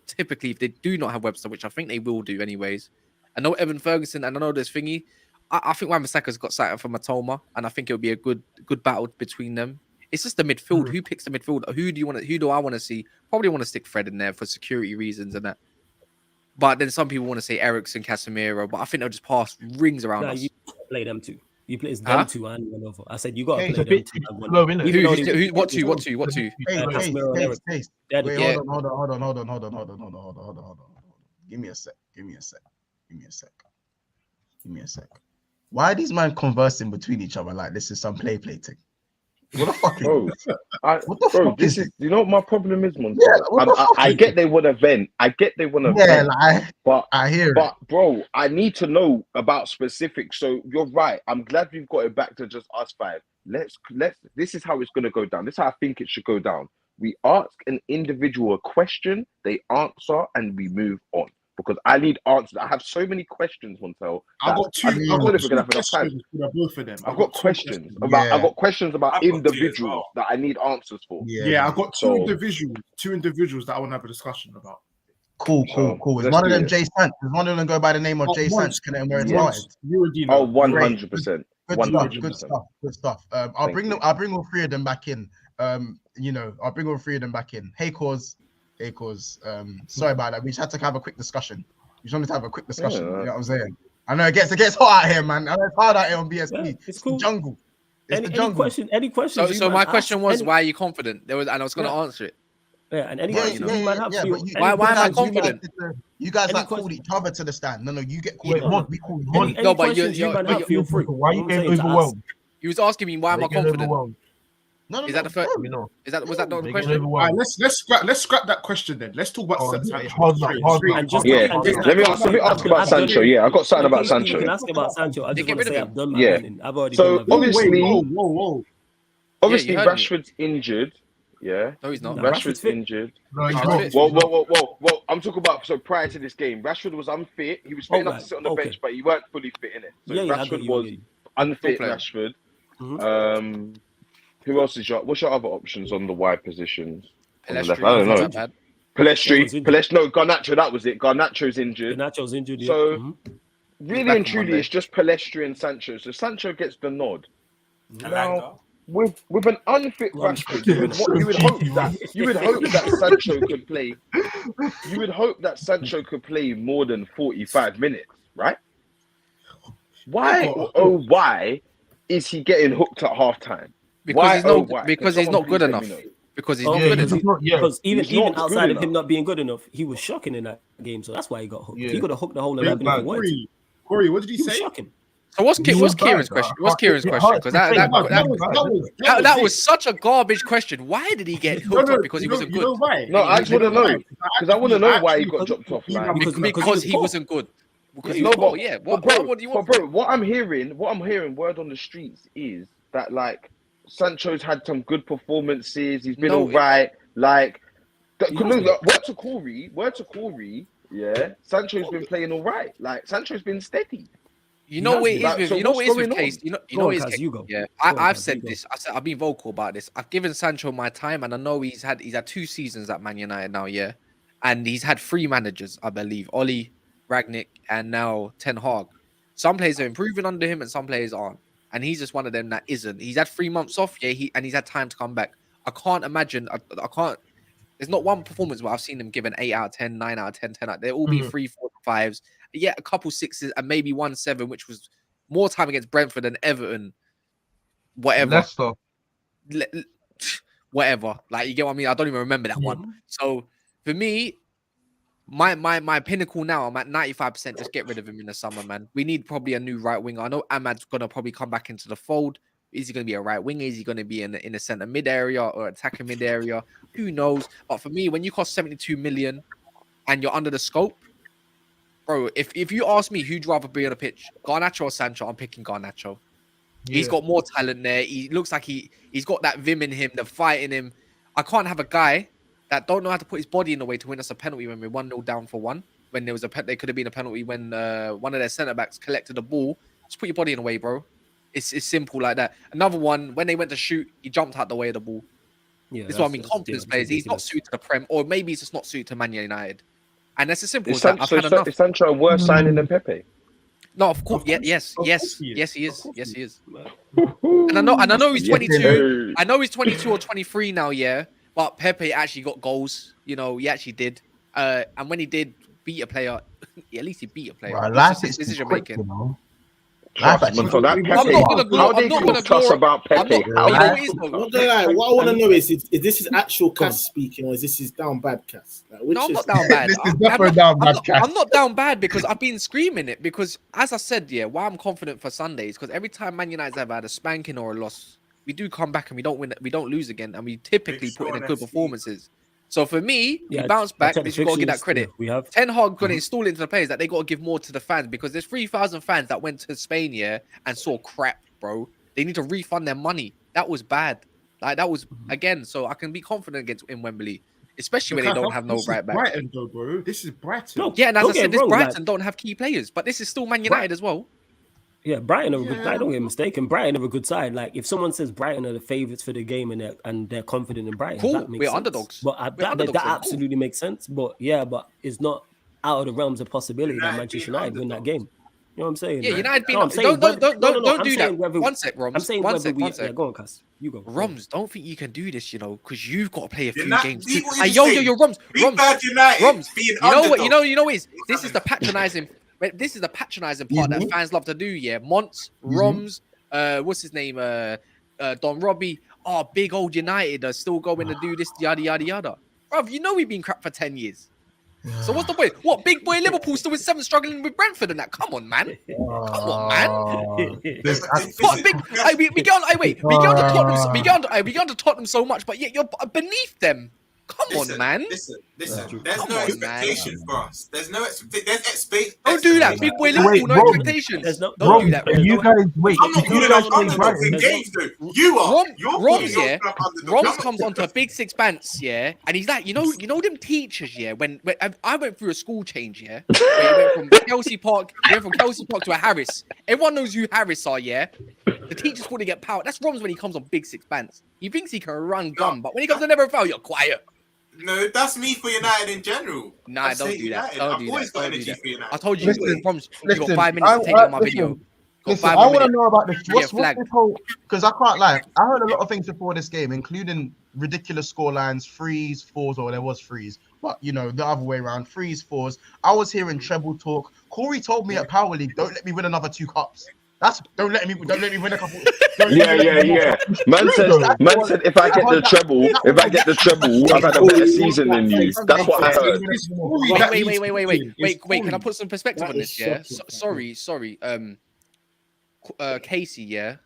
typically, if they do not have Webster, which I think they will do anyways, I know Evan Ferguson and I know there's Thingy. I think Wan-Bissaka's got something for Matoma, and I think it'll be a good battle between them. It's just the midfield. Who picks the midfield? Who do I want to see? Probably want to stick Fred in there for security reasons and that. But then some people want to say Eriksen, Casemiro, but I think they'll just pass rings around us. You play them too. You play them two and one over. I said you got to play them two. What two? Wait, hold on. Give me a sec. Why are these men conversing between each other like this is some play thing? What the fuck? What the fuck this is? You know what my problem is, Montel? Yeah, I get they want to vent. Yeah, but I hear it. But bro, I need to know about specifics. So you're right. I'm glad we've got it back to just us five. Let's. This is how it's gonna go down. This is how I think it should go down. We ask an individual a question, they answer, and we move on. Because I need answers. I have so many questions, Montel. I've got two questions for both of them. I've got questions about individuals that I need answers for. Yeah, I've got two individuals that I want to have a discussion about. Cool. Is one of them Jay Sant? Does one of them go by the name of Jay Sant? Where it's started? Oh, 100%. Good stuff. I'll bring all three of them back in. I'll bring all three of them back in. Hey, cause. Sorry about that. We just had to have a quick discussion. We just wanted to have a quick discussion. You know what I'm saying? I know it gets hot out here, man. I know it's hard out here on BSP. Yeah, it's cool. The jungle. Any question? So my question was, why are you confident? I was going to answer it. Yeah, and might have why am I confident? You guys called each other to the stand. No, you get called. We call you. No, but you feel free. Why are you getting overwhelmed? He was asking me why am I confident? No. Is that the first? Was that not the question? Right, let's scrap that question then. Let's talk about Sancho. Let me ask about Sancho. Yeah, I got something about Sancho. You can ask about Sancho. I just want to say I've done my thing. I've already done my whoa. Obviously, Rashford's injured. Yeah. No, he's not. Rashford's injured. No, he's not. Well, I'm talking about prior to this game. Rashford was unfit. He was fit enough to sit on the bench, but he weren't fully fit in it. So Rashford was unfit. Rashford. Who else is what's your other options on the wide positions? Pelestri. I don't know. Pelestri. No, Garnacho. That was it. Garnacho's injured. Yeah. So really and truly, it's just Pelestri and Sancho. So Sancho gets the nod. Now with an unfit Rashford, you would hope that Sancho could play. You would hope that Sancho could play more than 45 minutes, right? Why is he getting hooked at halftime? Because he's not good enough. Because he's not good enough. Because even outside of him not being good enough, he was shocking in that game. So that's why he got hooked. He could have hooked the whole 11 if he wanted. Corey, what did he say? Shocking. So what's Kieran's question? Because that was such a garbage question. Why did he get hooked up? Because he wasn't good. No, I just want to know. Because I want to know why he got dropped off. Because he wasn't good. What do you want? Bro, what I'm hearing, word on the streets is that Sancho's had some good performances. He's been all right. Word to Corey. Yeah, Sancho's been playing all right. Sancho's been steady. You know what it is with Case. You know his case. Yeah, I've said this. I've been vocal about this. I've given Sancho my time, and I know he's had 2 seasons at Man United now. Yeah, and he's had 3 managers, I believe. Oli, Ragnick, and now Ten Hag. Some players are improving under him, and some players aren't. And he's just one of them that isn't. He's had 3 months off, and he's had time to come back. I can't imagine. I can't. There's not one performance where I've seen him give an 8 out of 10, 9 out of 10, 10 out. They'll all be 3, 4, 5s. Yeah, a couple 6s and maybe 1 7, which was more time against Brentford than Everton. Whatever. Leicester. Whatever. You get what I mean? I don't even remember that one. So for me, my pinnacle now, I'm at 95%. Just get rid of him in the summer, man. We need probably a new right winger. I know Ahmad's gonna probably come back into the fold. Is he gonna be a right winger? Is he gonna be in the center mid area or attacking mid area? Who knows? But for me, when you cost 72 million and you're under the scope, bro, if you ask me who'd rather be on the pitch, Garnacho or Sancho, I'm picking Garnacho. Yeah. He's got more talent there. He looks like he's got that vim in him, the fight in him. I can't have a guy that don't know how to put his body in the way to win us a penalty when we're 1-0 down for one. When there could have been a penalty when one of their centre backs collected the ball. Just put your body in the way, bro. It's simple like that. Another one, when they went to shoot, he jumped out the way of the ball. Yeah, this is what I mean. Confidence players. He's not suited to the Prem, or maybe he's just not suited to Man United. And that's as simple as that. I've had enough. Is Sancho a worse signing than Pepe? No, of course. Yes, he is. And I know he's 22. I know he's 22 or 23 now. Yeah, but Pepe actually got goals. You know, he actually did. And when he did beat a player, at least he beat a player. Right, life is decision making. How they talk to us about Pepe? What I want to know is this is actual Cass speaking, or is this is down bad Cass? No, I'm not down bad. This is definitely down bad, Cass. I'm not down bad because I've been screaming it. Because as I said, yeah, why I'm confident for Sundays, because every time Man United's ever had a spanking or a loss, we do come back and we don't win. We don't lose again, and we typically put in good performances. So for me, we bounce back. We got to give that credit. We have Ten Hag going to install into the players that they got to give more to the fans, because there's 3,000 fans that went to Spain and saw crap, bro. They need to refund their money. That was bad. Like that was again. So I can be confident in Wembley, especially when they don't have no right back. Brighton, though, bro. This is Brighton. No, yeah, and as I said, this Brighton don't have key players, but this is still Man United as well. Yeah, Brighton are a good side. Don't get mistaken. Brighton are a good side. Like if someone says Brighton are the favourites for the game and they're confident in Brighton, cool. That makes We're sense. underdogs. But that absolutely makes sense. But it's not out of the realms of possibility that Manchester United win that game. You know what I'm saying? Yeah, United being don't do that. One sec, Roms. I'm saying one sec. Yeah, go on, Cass. You go. Roms, don't think you can do this, you know, because you've got to play a few games. Yo, Roms. You know what? This is the patronising. This is the patronising part that fans love to do, yeah. Monts, Roms, what's his name? Don Robbie. Oh, big old United are still going to do this, yada, yada, yada. Bruv, you know we've been crap for 10 years. So what's the point? What, big boy Liverpool still with 7 struggling with Brentford and that? Come on, man. We get on to Tottenham so much, but yet you're beneath them. Come on, man. Listen. There's no expectation for us. There's expectation. Don't do that. Big boy Liverpool, no expectations. Don't do that. You guys, wait. I'm not doing that. Games, though. You are. Roms comes onto a big sixpence, yeah, and he's like, you know them teachers, yeah. When I went through a school change, yeah, where we went from Kelsey Park to a Harris. Everyone knows who Harris are, yeah. The teachers want to get power. That's Roms when he comes on big sixpence. He thinks he can run gun, but when he comes to never foul, you're quiet. No, that's me for United in general. Nah, don't do that. Don't do that. Always got energy for United. I told you, Roms, you got 5 minutes to take on my video. Listen, I want to know about this. What's this whole? Because I can't lie. I heard a lot of things before this game, including ridiculous scorelines, 3s, 4s, or there was 3s. But you know, the other way around, 3s, 4s. I was hearing treble talk. Corey told me at Power League, don't let me win another 2 cups. Don't let me win a couple. Yeah. Man said if I get the treble, I've had a better season than you. That's what I heard. Wait. Can I put some perspective on this? Yeah. Sorry. Casey. Yeah.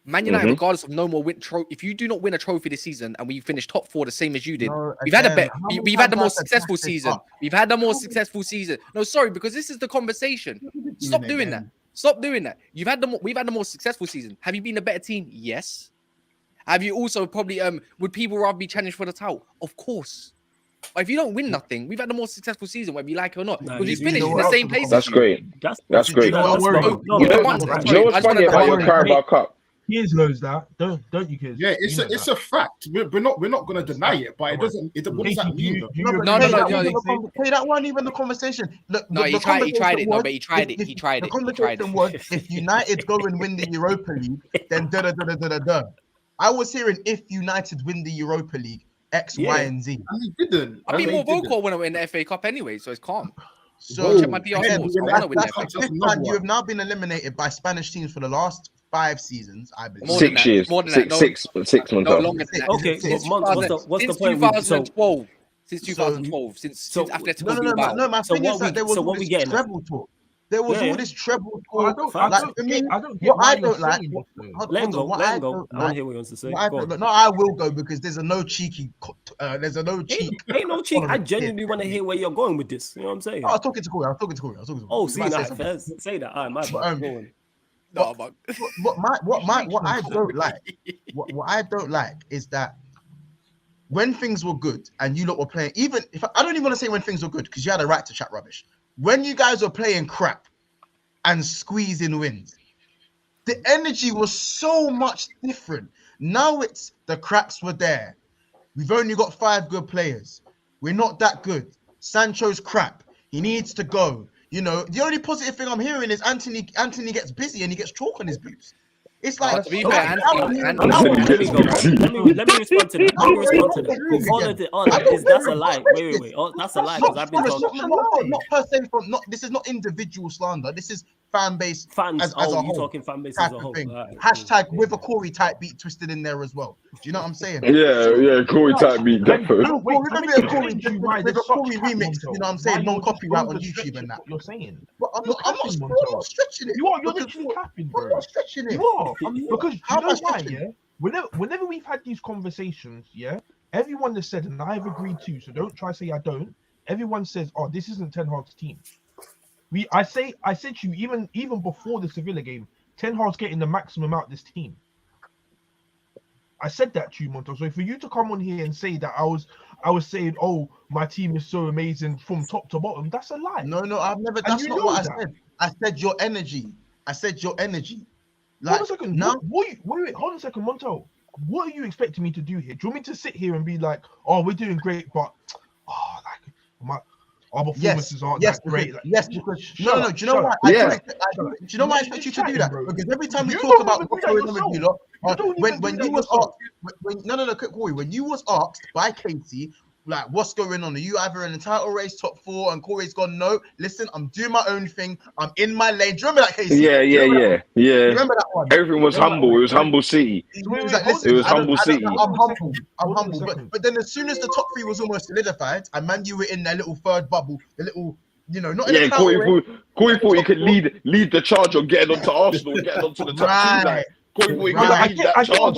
Man United, regardless of no more win trophy, if you do not win a trophy this season and we finish top 4 the same as you did, we've had the more successful season. We've had the more successful season. No, sorry, because this is the conversation. Stop doing that. Stop doing that. We've had the more successful season. Have you been a better team? Yes. Have you also probably would people rather be challenged for the title? Of course. But if you don't win nothing, we've had the more successful season, whether you like it or not. Because we finished in the same place. That's great. That's great. You know what's funny about your Carabao Cup? Kids knows that, don't you, kids? Yeah, it's a fact. We're not going to deny it, but it doesn't. What does that mean? No. That wasn't even the conversation. No, he tried it. No, but he tried it. The conversation was if United go and win the Europa League, then da. I was hearing if United win the Europa League, X, Y, and Z. And he didn't. I'd be more vocal when I win the FA Cup anyway, so it's calm. So check my PR scores. You have now been eliminated by Spanish teams for the last 5 seasons, I believe. 6 years. More than that. 6 months. No, longer than that. Okay, what's the point? 2012. since 2012, since Atletico No. My thing is that there was all this treble talk. There was all this treble talk. I don't get why you're saying this. Let him go. I want to hear what he wants to say. No, I will go because there's a no cheeky. There's a no cheek. Ain't no cheek. I genuinely want to hear where you're going with this. You know what I'm saying? I was talking to Corey. Oh, see that? Say that. All right, my bad. What I don't like, what I don't like is that when things were good and you lot were playing, even if I don't even want to say when things were good because you had a right to chat rubbish. When you guys were playing crap and squeezing wins, the energy was so much different. Now it's the cracks were there. We've only got 5 good players. We're not that good. Sancho's crap. He needs to go. You know, the only positive thing I'm hearing is Anthony gets busy and he gets chalk on his boots. It's like, let me respond to that. All that is that's a lie. Wait. That's a lie because I've been talking. Not per se this is not individual slander. This is fan base fans as a whole. You talking fan base as a whole. Right. Hashtag with a Corey type beat twisted in there as well. Do you know what I'm saying? Yeah, Corey type beat. Definitely. Remember a Corey remix. You know what I'm saying? Non copyright on YouTube and that. You're saying. But I'm not stretching it. You're literally capping, bro. I'm not stretching it. You are. Because you know why, yeah? Whenever we've had these conversations, yeah, everyone has said, and I've agreed to, so don't try to say I don't. Everyone says, oh, this isn't Ten Hag's team. I said to you, even before the Sevilla game, Ten Hag's getting the maximum out of this team. I said that to you, Monto. So for you to come on here and say that I was saying, oh, my team is so amazing from top to bottom, that's a lie. No, I've never. That's not what I said. I said your energy. Like, hold on a second. Now, wait, hold on a second, Monto. What are you expecting me to do here? Do you want me to sit here and be like, oh, we're doing great, but our performances aren't that great? Do you know why? Do you know why I expect you to do that? Because every time we talk about what's going on with you lot, when you was asked, Corey, when you was asked by Casey, like, what's going on? Are you either in the title race, top 4? And Corey's gone, no, listen, I'm doing my own thing. I'm in my lane. Do you remember that, Casey? Yeah. Remember that one? Everything was humble. It was humble city. It was humble city. I'm humble. But then as soon as the top 3 was almost solidified, and man, you were in their little third bubble, the little, not in the Corey thought he could lead the charge on getting onto Arsenal, getting onto the top 2. Like, Corey thought he could lead that charge.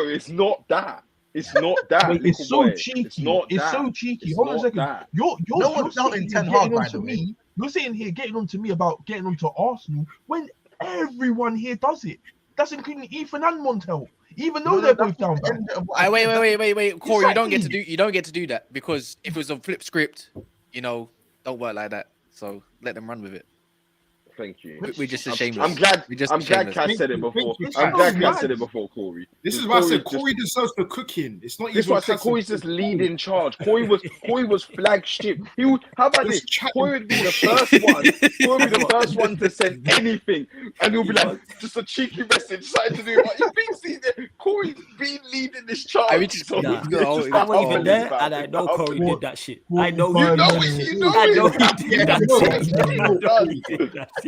It's not that. It's not that. Wait, it's so cheeky. So cheeky. Hold on a second. You're doubting Ten Hag, by the way. You're sitting here getting on to me about getting onto Arsenal when everyone here does it. That's including Ethan and Montel. Even though they're both down bad. Wait, Corey, you don't get to do that because if it was a flip script, don't work like that. So let them run with it. Thank you. We're just ashamed. I'm glad Kat said it before. I'm glad Kat said it before, Corey. This is why I said Corey deserves the cooking. It's not. This is why I said Corey's just leading charge. Corey was flagship. How about this? Corey would be the first one. Corey would be the first one to send anything, and he'll be like, just a cheeky message, something to do. Like, you've been seeing it. Corey's been leading this charge. I wasn't even there, and I know Corey did that shit. I know he did that shit.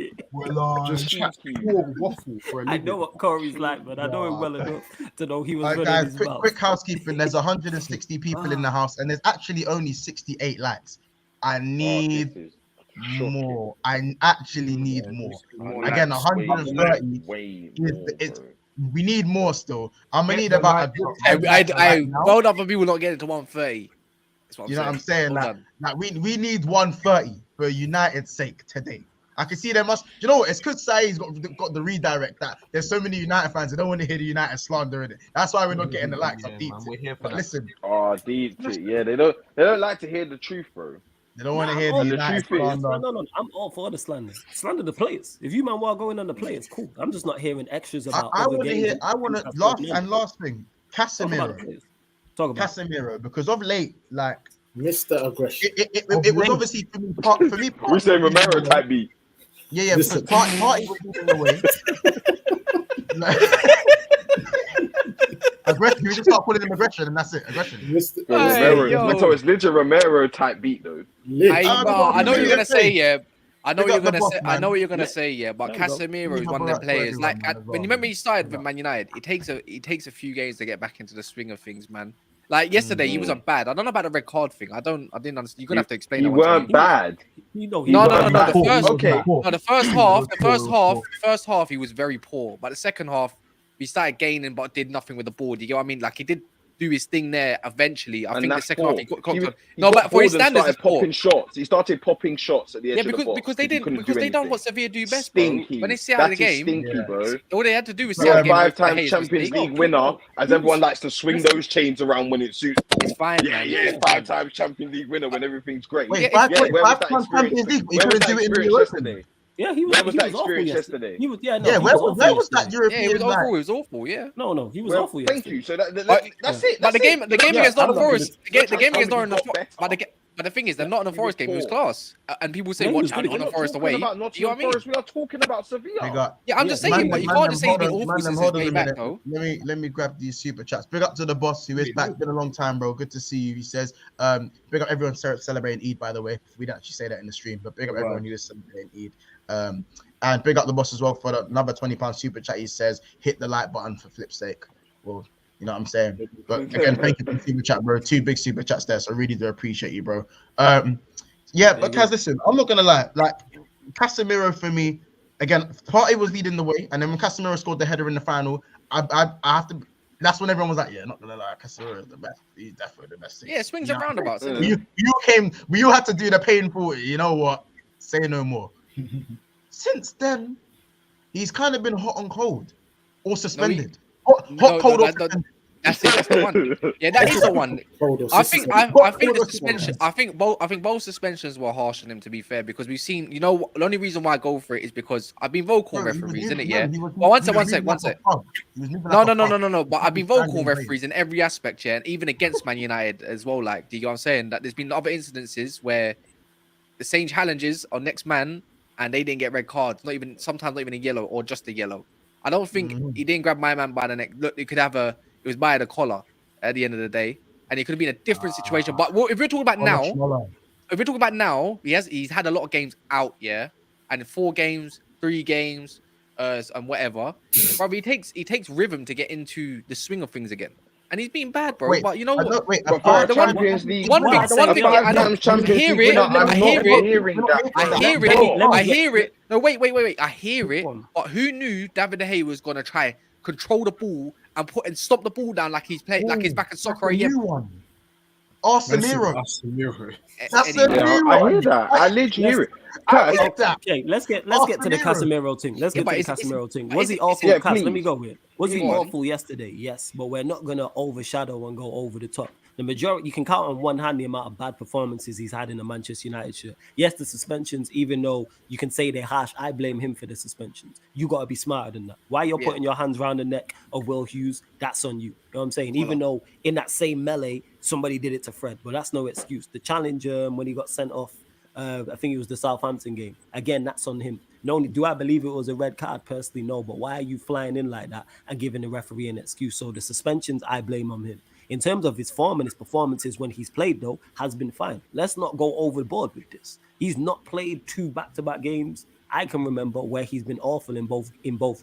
Just chat waffle for a I know what Corey's like, but I know him well enough to know he was running his mouth. Quick housekeeping. There's 160 people in the house, and there's actually only 68 likes. I need more. I actually need more. Again, 130. We need more still. I'm gonna need about. Well done for people not getting to 130. You know what I'm saying? Like we need 130 for United's sake today. I can see there must. You know what? It's because Saeed's got the redirect that there's so many United fans that don't want to hear the United slander in it. That's why we're not getting the likes. We're here for that. Listen. Oh, deep shit. Yeah, they don't like to hear the truth, bro. They don't want to hear the United slander. No. I'm all for the slander. Slander the players. If you man want going on the players, cool. I'm just not hearing extras about. I want to hear. Last thing. Casemiro. Talk about Casemiro because of late, like Mr. Aggression. It was obviously for me. We say Romero type beat. Yeah, because party was moving away. Aggression. You just start calling him aggression, and that's it. Aggression. Romero. It's literally Romero type beat, though. I know what you're gonna say, yeah. I know what you're gonna say, yeah. But Casemiro is one of the players. Like when you remember he started with Man United, it takes a few games to get back into the swing of things, man. Like yesterday, he wasn't bad. I don't know about the red card thing. I didn't understand. You're gonna have to explain. You weren't bad. No. The first half, he was very poor. But the second half, he started gaining, but did nothing with the ball. Do you get what I mean? Like he did do his thing there eventually. I think the second half he got but for his standards, he started popping shots. He started popping shots at the edge of the box. Because they done what Sevilla do best, bro. When they see out of the game, stinky, bro. All they had to do was see out of the game. 5-time Champions League winner, as everyone likes to swing those chains around when it suits. It's fine. Yeah, 5-time Champions League winner when everything's great. Wait, 5-time Champions League. He couldn't do it in the yesterday. Yeah, he was. Where was that awful yesterday? He was. Yeah, where was that European? Yeah, it was awful. It was awful. Yeah. No, he was awful. Thank you. So that's it. But the game against Nottingham Forest, the game against Nottingham Forest. But the thing is, the Nottingham Forest game was class, and people say watch Nottingham Forest away. You know what I mean? We are talking about Sevilla. Yeah, I'm just saying, but you can't just say he's been awful since his way back, though. Let me grab these super chats. Big up to the boss who is back. Been a long time, bro. Good to see you. He says, big up everyone celebrating Eid, by the way. We didn't actually say that in the stream, but big up everyone who is celebrating Eid. And big up the boss as well for another £20 super chat. He says, hit the like button for flip's sake. Well, you know what I'm saying? But again, thank you for the super chat, bro. 2 big super chats there, so I really do appreciate you, bro. But Kaz, listen, I'm not gonna lie. Like Casemiro for me, again, Partey was leading the way, and then when Casemiro scored the header in the final, I have to. That's when everyone was like, "Yeah, not gonna lie, Casemiro is the best. He's definitely the best." Yeah, swings and roundabouts. You had to do the painful. You know what? Say no more. Since then, he's kind of been hot and cold, or suspended. Cold. That's it. That's the one. Yeah, that is the one. I think the suspension. I think both suspensions were harsh on him. To be fair, because we've seen. You know, the only reason why I go for it is because I've been vocal referees, isn't it? Yeah. Well, one sec. No. But I've been vocal referees in every aspect, yeah, and even against Man United as well. Like, do you know what I'm saying? That there's been other incidences where the same challenges on next man. And they didn't get red cards, sometimes not even a yellow or just a yellow. I don't think he didn't grab my man by the neck. Look, it was by the collar at the end of the day, and it could have been a different situation. But if we're talking about now, he's had a lot of games out, yeah, and 4 games, 3 games, and whatever. But he takes rhythm to get into the swing of things again. And he's been bad, bro. But you know what? I hear it. No, wait. I hear it. But who knew David De Gea was gonna try control the ball and stop the ball down like he's playing like he's back in soccer again? Casemiro. I hear that. I literally hear it. Okay, let's get to the Casemiro thing. Was he awful? Let me go with it. Was he awful yesterday? Yes, but we're not gonna overshadow and go over the top. The majority, you can count on one hand the amount of bad performances he's had in the Manchester United shirt. Yes, the suspensions, even though you can say they're harsh, I blame him for the suspensions. You got to be smarter than that. Why you're putting your hands around the neck of Will Hughes, that's on you. You know what I'm saying? Even though in that same melee, somebody did it to Fred, but that's no excuse. The challenge when he got sent off, I think it was the Southampton game. Again, that's on him. Not only do I believe it was a red card, personally, no, but why are you flying in like that and giving the referee an excuse? So the suspensions, I blame on him. In terms of his form and his performances when he's played, though, has been fine. Let's not go overboard with this. He's not played 2 back-to-back games. I can remember where he's been awful in both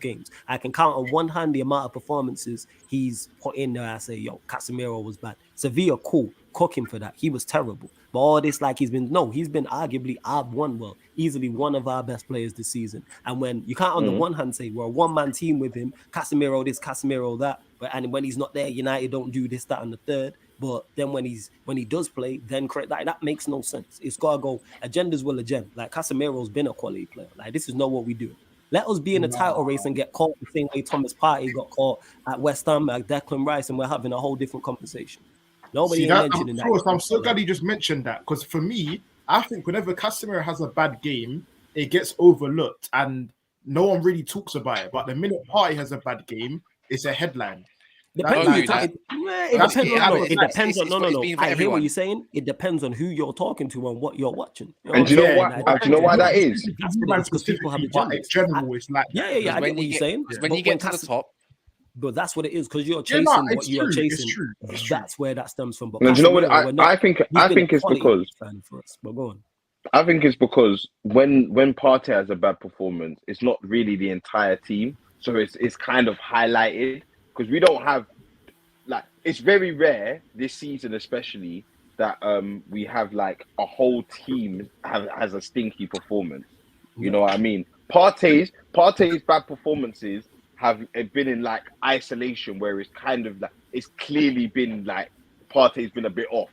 games. I can count on one hand the amount of performances he's put in there. I say, Casemiro was bad. Sevilla, cool. Cook him for that. He was terrible. But all this, he's been arguably easily one of our best players this season. And when you can't on the one hand say we're a one-man team with him, Casemiro this, Casemiro that, and when he's not there, United don't do this, that, and the third. But then when he does play, then that makes no sense. It's gotta go. Agendas will agenda. Like Casemiro's been a quality player. Like this is not what we do. Let us be in a title race and get caught the same way Thomas Partey got caught at West Ham, like Declan Rice, and we're having a whole different conversation. Nobody mentioning that. I'm so glad you just mentioned that, because for me, I think whenever Casemiro has a bad game, it gets overlooked and no one really talks about it. But the minute Partey has a bad game, it's a headline. It depends on I hear what you're saying. It depends on who you're talking to and what you're watching. And do you know what? Do you know why that is? Because people have agendas. General, it's like I get what you're saying. When you get to the top, but that's what it is, because you're chasing what you are chasing. It's true. That's where that stems from. But do you know what? I think it's because. For us, but go on. I think it's because when Partey has a bad performance, it's not really the entire team, so it's kind of highlighted. Because we don't have, it's very rare this season, especially that we have like a whole team has a stinky performance. You know what I mean? Partey's bad performances have been in like isolation, where it's kind of like it's clearly been like Partey's been a bit off,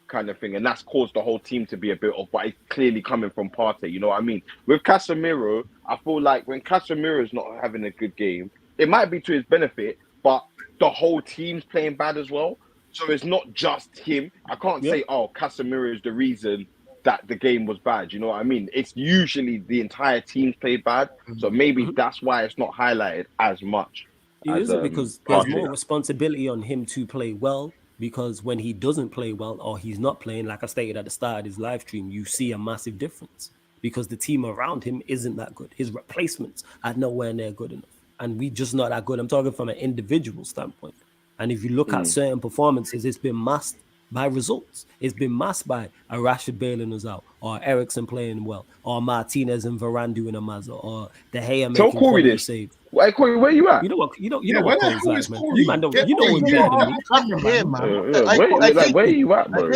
kind of thing, and that's caused the whole team to be a bit off. But it's clearly coming from Partey. You know what I mean? With Casemiro, I feel like when Casemiro's not having a good game, it might be to his benefit, but the whole team's playing bad as well. So it's not just him. I can't say, oh, Casemiro is the reason that the game was bad. You know what I mean? It's usually the entire team played bad. So maybe that's why it's not highlighted as much. It isn't because there's more responsibility on him to play well. Because when he doesn't play well or he's not playing, like I stated at the start of his live stream, you see a massive difference because the team around him isn't that good. His replacements are nowhere near good enough. And we just not that good. I'm talking from an individual standpoint. And if you look at certain performances, it's been masked by results. It's been masked by a Rashford bailing us out, or Eriksen playing well, or Martinez and Varane doing a mazza, or De Gea making quality saves. Why, Corey, where you at? You know what Corey's like, man. You man don't, you know what's better than me. Here, man. Where are you at, bro?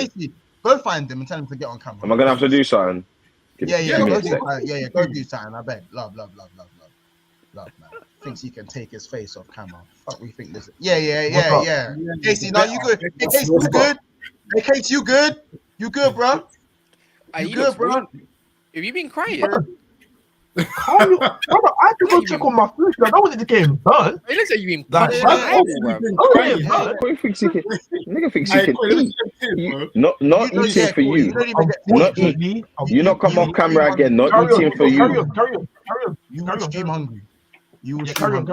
Go find him and tell him to get on camera. Am I gonna have to do something? Go do something. I beg. Love, man. Thinks he can take his face off camera. Fuck, we think this. Yeah. Casey, no, you good? Hey, Casey, you good? Hey, Casey, you good? You good, bro? You good, bro? Have you been crying? I had to go check on my food. I know when the game done. It looks like you've been Nigga thinks he can eat. Not eating for you. You not come off camera again. Not eating for you. Carry on. You will stream hungry. You will carry on.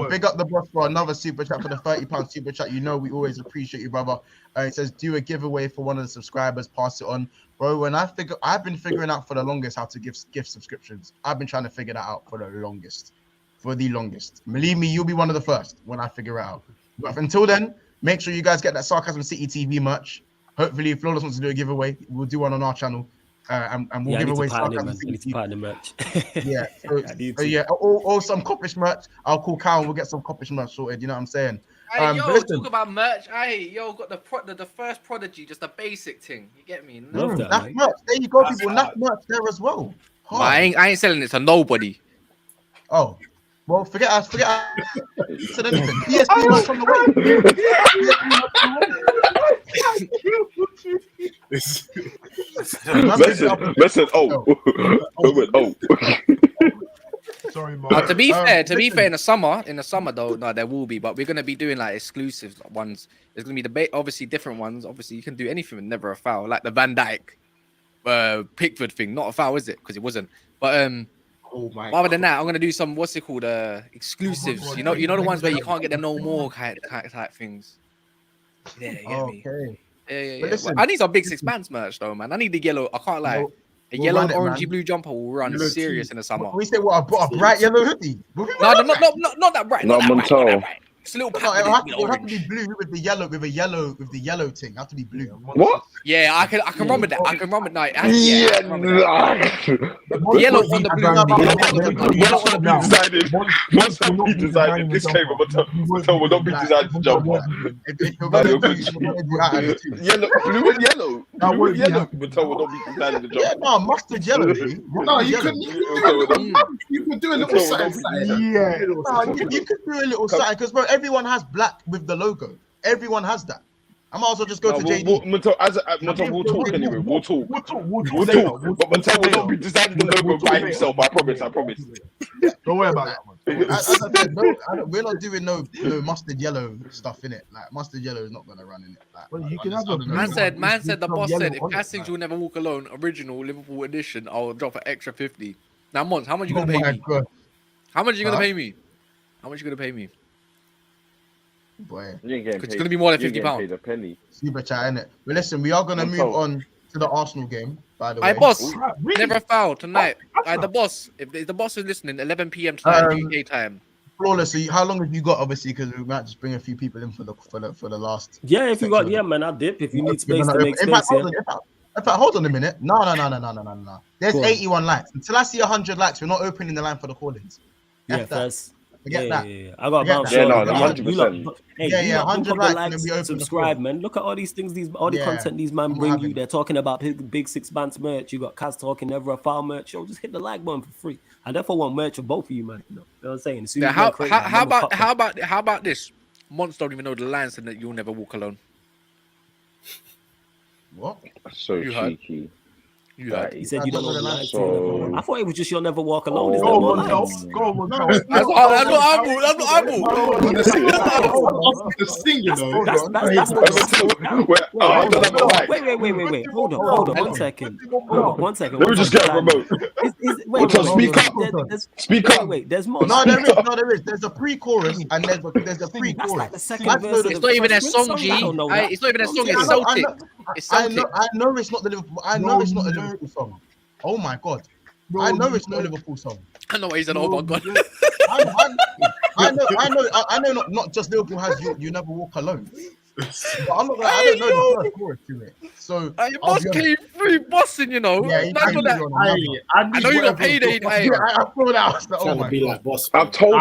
Big up the boss for another super chat, for the £30 super chat. You know we always appreciate you, brother. It says do a giveaway for one of the subscribers, pass it on, bro. When I've been figuring out for the longest how to give gift subscriptions. I've been trying to figure that out for the longest. Believe me, you'll be one of the first when I figure it out. But until then, make sure you guys get that Sarcasm City TV merch. Hopefully, if Flawless wants to do a giveaway, we'll do one on our channel. And we'll give away Sarcasm City TV merch. Yeah, or some Coppish merch. I'll call Cal and we'll get some Coppish merch sorted. You know what I'm saying? Hey, talk about merch. Got the first Prodigy, just a basic thing. You get me? Love that, NAF merch. There you go, people. NAF merch there as well. I ain't selling it to nobody. Oh, well, forget us. Said anything. PSP merch on the way. Listen. Sorry, Mark. To be fair, in the summer though, no, there will be, but we're gonna be doing like exclusive ones. There's gonna be obviously different ones. Obviously, you can do anything with never a foul, like the Van Dijk, Pickford thing. Not a foul, is it? Because it wasn't. But other than that, I'm gonna do some exclusives. You know the ones where you can't get them no more type things. Yeah, you get me. Yeah. Listen, I need some big six pants merch though, man. I need the yellow. I can't lie. A yellow and orangey blue jumper will run serious in the summer. We say what? A bright yellow hoodie? No, not that bright. Not Montel. It's a little pack. It'll have to be blue with the yellow thing. Have to be blue. What? Yeah, I can run with that. I can run with that. Yellow on the blue. Yellow on the blue. Once be decided, this game Montel will not be designed to jump on. Yellow, blue and yellow. Blue and yellow. Montel will not be designed to jump. Yeah, no, mustard yellow. No, you could do a little something. Yeah, you could do a little something because bro, everyone has black with the logo. Everyone has that. I might as well just go to JD. Montel, we'll talk anyway. We'll talk. But Montel will not be designing the logo by himself. I promise. Don't worry about that. As I said, we're not doing no mustard yellow stuff in it. Like mustard yellow is not gonna run in it. Well, you can have a man said the boss said if Cassings will never walk alone, original Liverpool edition, I'll drop an extra 50. Now, Mons, how much you gonna pay me? How much you gonna pay me? How much you gonna pay me? Boy, it's gonna be more than £50. Super chat, innit? But listen, we are gonna move on to the Arsenal game. By the way, boss, never foul tonight. The boss, if the boss is listening, 11 p.m. tonight UK time. Flawless. So how long have you got? Obviously, because we might just bring a few people in for the last. Yeah, if you got, man, I'll dip. If you need space to make space, in fact, hold on a minute. No. There's 81 likes. Until I see 100 likes, we're not opening the line for the call-ins. Yeah, first. Forget that. I got a bounce. Yeah, no, that. 100%. Hey, Yeah, you yeah, lot, 100 look up the likes, and then we likes, open the subscribe, floor. man. Look at all these things, all the Yeah, content these man I'm bring having you. it. They're talking about Big Six Bands merch. You got Kaz talking Never a Foul merch. Yo, just hit the like button for free. I therefore want merch of both of you, man. You know what I'm saying? As soon Yeah, as you create that, how man will pop how about this? Monts don't even know the lines and that you'll never walk alone. What? So You heard. cheeky. You heard. He said you don't know the lines. So- I thought it was just you'll never walk alone. Is Go there on, more Montel. lines? Go on, No, Montel. That's not humble. The sing, you know. That's Wait, I don't have a mic. Wait. Hold on. One second. Let me just get a remote. Speak up. Wait. There's more. No, there is. There's a pre-chorus and there's a That's pre-chorus. like the second I've verse. heard It's not even a song, G. I don't know that. It's not even a song. I It's know- Celtic. It's Celtic. I know it's not the Liverpool. I know it's not a Liverpool song. Oh my god. I know it's not a Liverpool song. I know what he said. Oh my god. I know not just Liverpool has you never walk alone. But I'm not gonna, I don't know the first chorus to it. So Your boss came through bossing, you know. Yeah, he That's came what that. through on the number. I know you got paid. I thought that was the, oh Trying my to be god. like boss. I've told,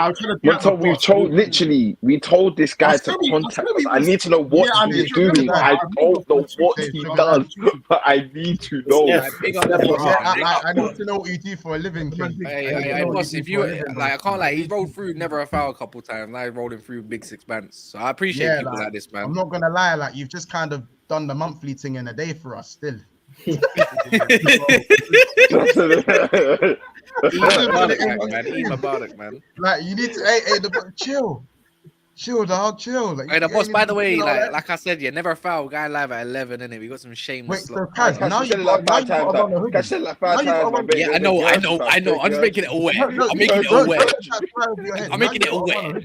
we told this guy to contact us. I need to know what he's doing. I don't know what he does, but I need to know. Yeah, Big up Yeah, that I need to know what you do for a living, King. Hey, boss, if you like, I can't like, he's rolled through Never a Foul a couple times. Now he's rolling through Big Six Bands. So I appreciate Yeah, people like, like this, man. I'm not gonna lie, like you've just kind of done the monthly thing in a day for us still. Eat my bardic, man. Like you need to chill, dog, chill. Like, Hey, the boss, by the way, you know, like I said, yeah, Never a Foul, guy live at 11, innit? We got some shameless. Wait, so Kaz, now you got like 5 times. I said like 5 times. Yeah, I know. I'm just making it aware. I'm making it aware. I'm making it aware.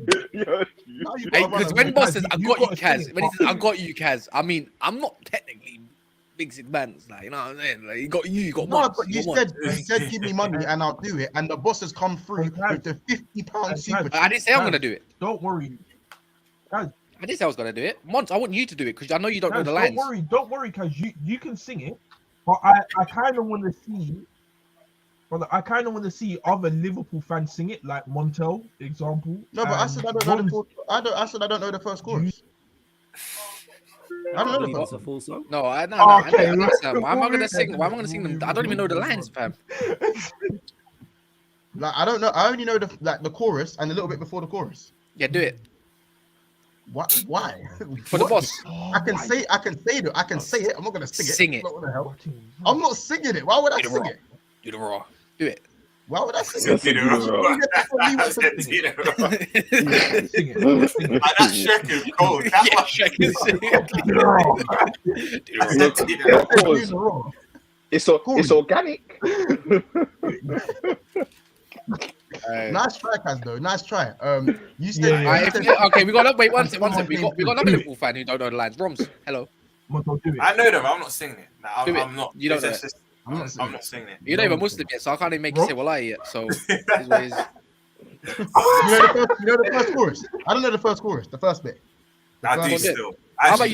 Hey, because when boss says, I got you, Kaz, when he says, I got you, Kaz, I mean, I'm not technically Big Six Bands, like, you know what I'm saying? Like, you got No, one. but you said give me money and I'll do it, and the boss has come through with the £50 super. I didn't say I'm gonna do it. Don't worry. I didn't say I was gonna do it. Mons, I want you to do it because I know you don't know the lines. Don't worry, because you can sing it, but I kind of want to see. But I kind of want to see other Liverpool fans sing it, like Montel, example. No, but I said I don't know the full. I said I don't know the first chorus. I don't know the That's first. a full song. No, I Okay, understand. Why am I gonna sing? Why am I gonna sing them? I don't even know the lines, fam. Like I don't know. I only know the chorus and a little bit before the chorus. Yeah, do it What? Why? for the boss. I can say it. I'm not gonna sing it. Sing it. What the hell? I'm not singing it. Why would I sing it? Do the raw. Do it. Why would I sing it? Sing it. That Shrek is cold. Yeah, Shrek is It's organic. Nice try, Kaz, though. Nice try. You said. Okay, we got wait one second. We got another Liverpool fan who don't know the lines. Roms, hello. I know them. I'm not singing it. Nah, Do it. I'm not. You don't know it. I'm not singing it. You're not even Muslim yet, so I can't even make you say "Wallahi" yet. So, it's what it is. You know the first chorus. I don't know the first chorus. The first bit. I do still. How about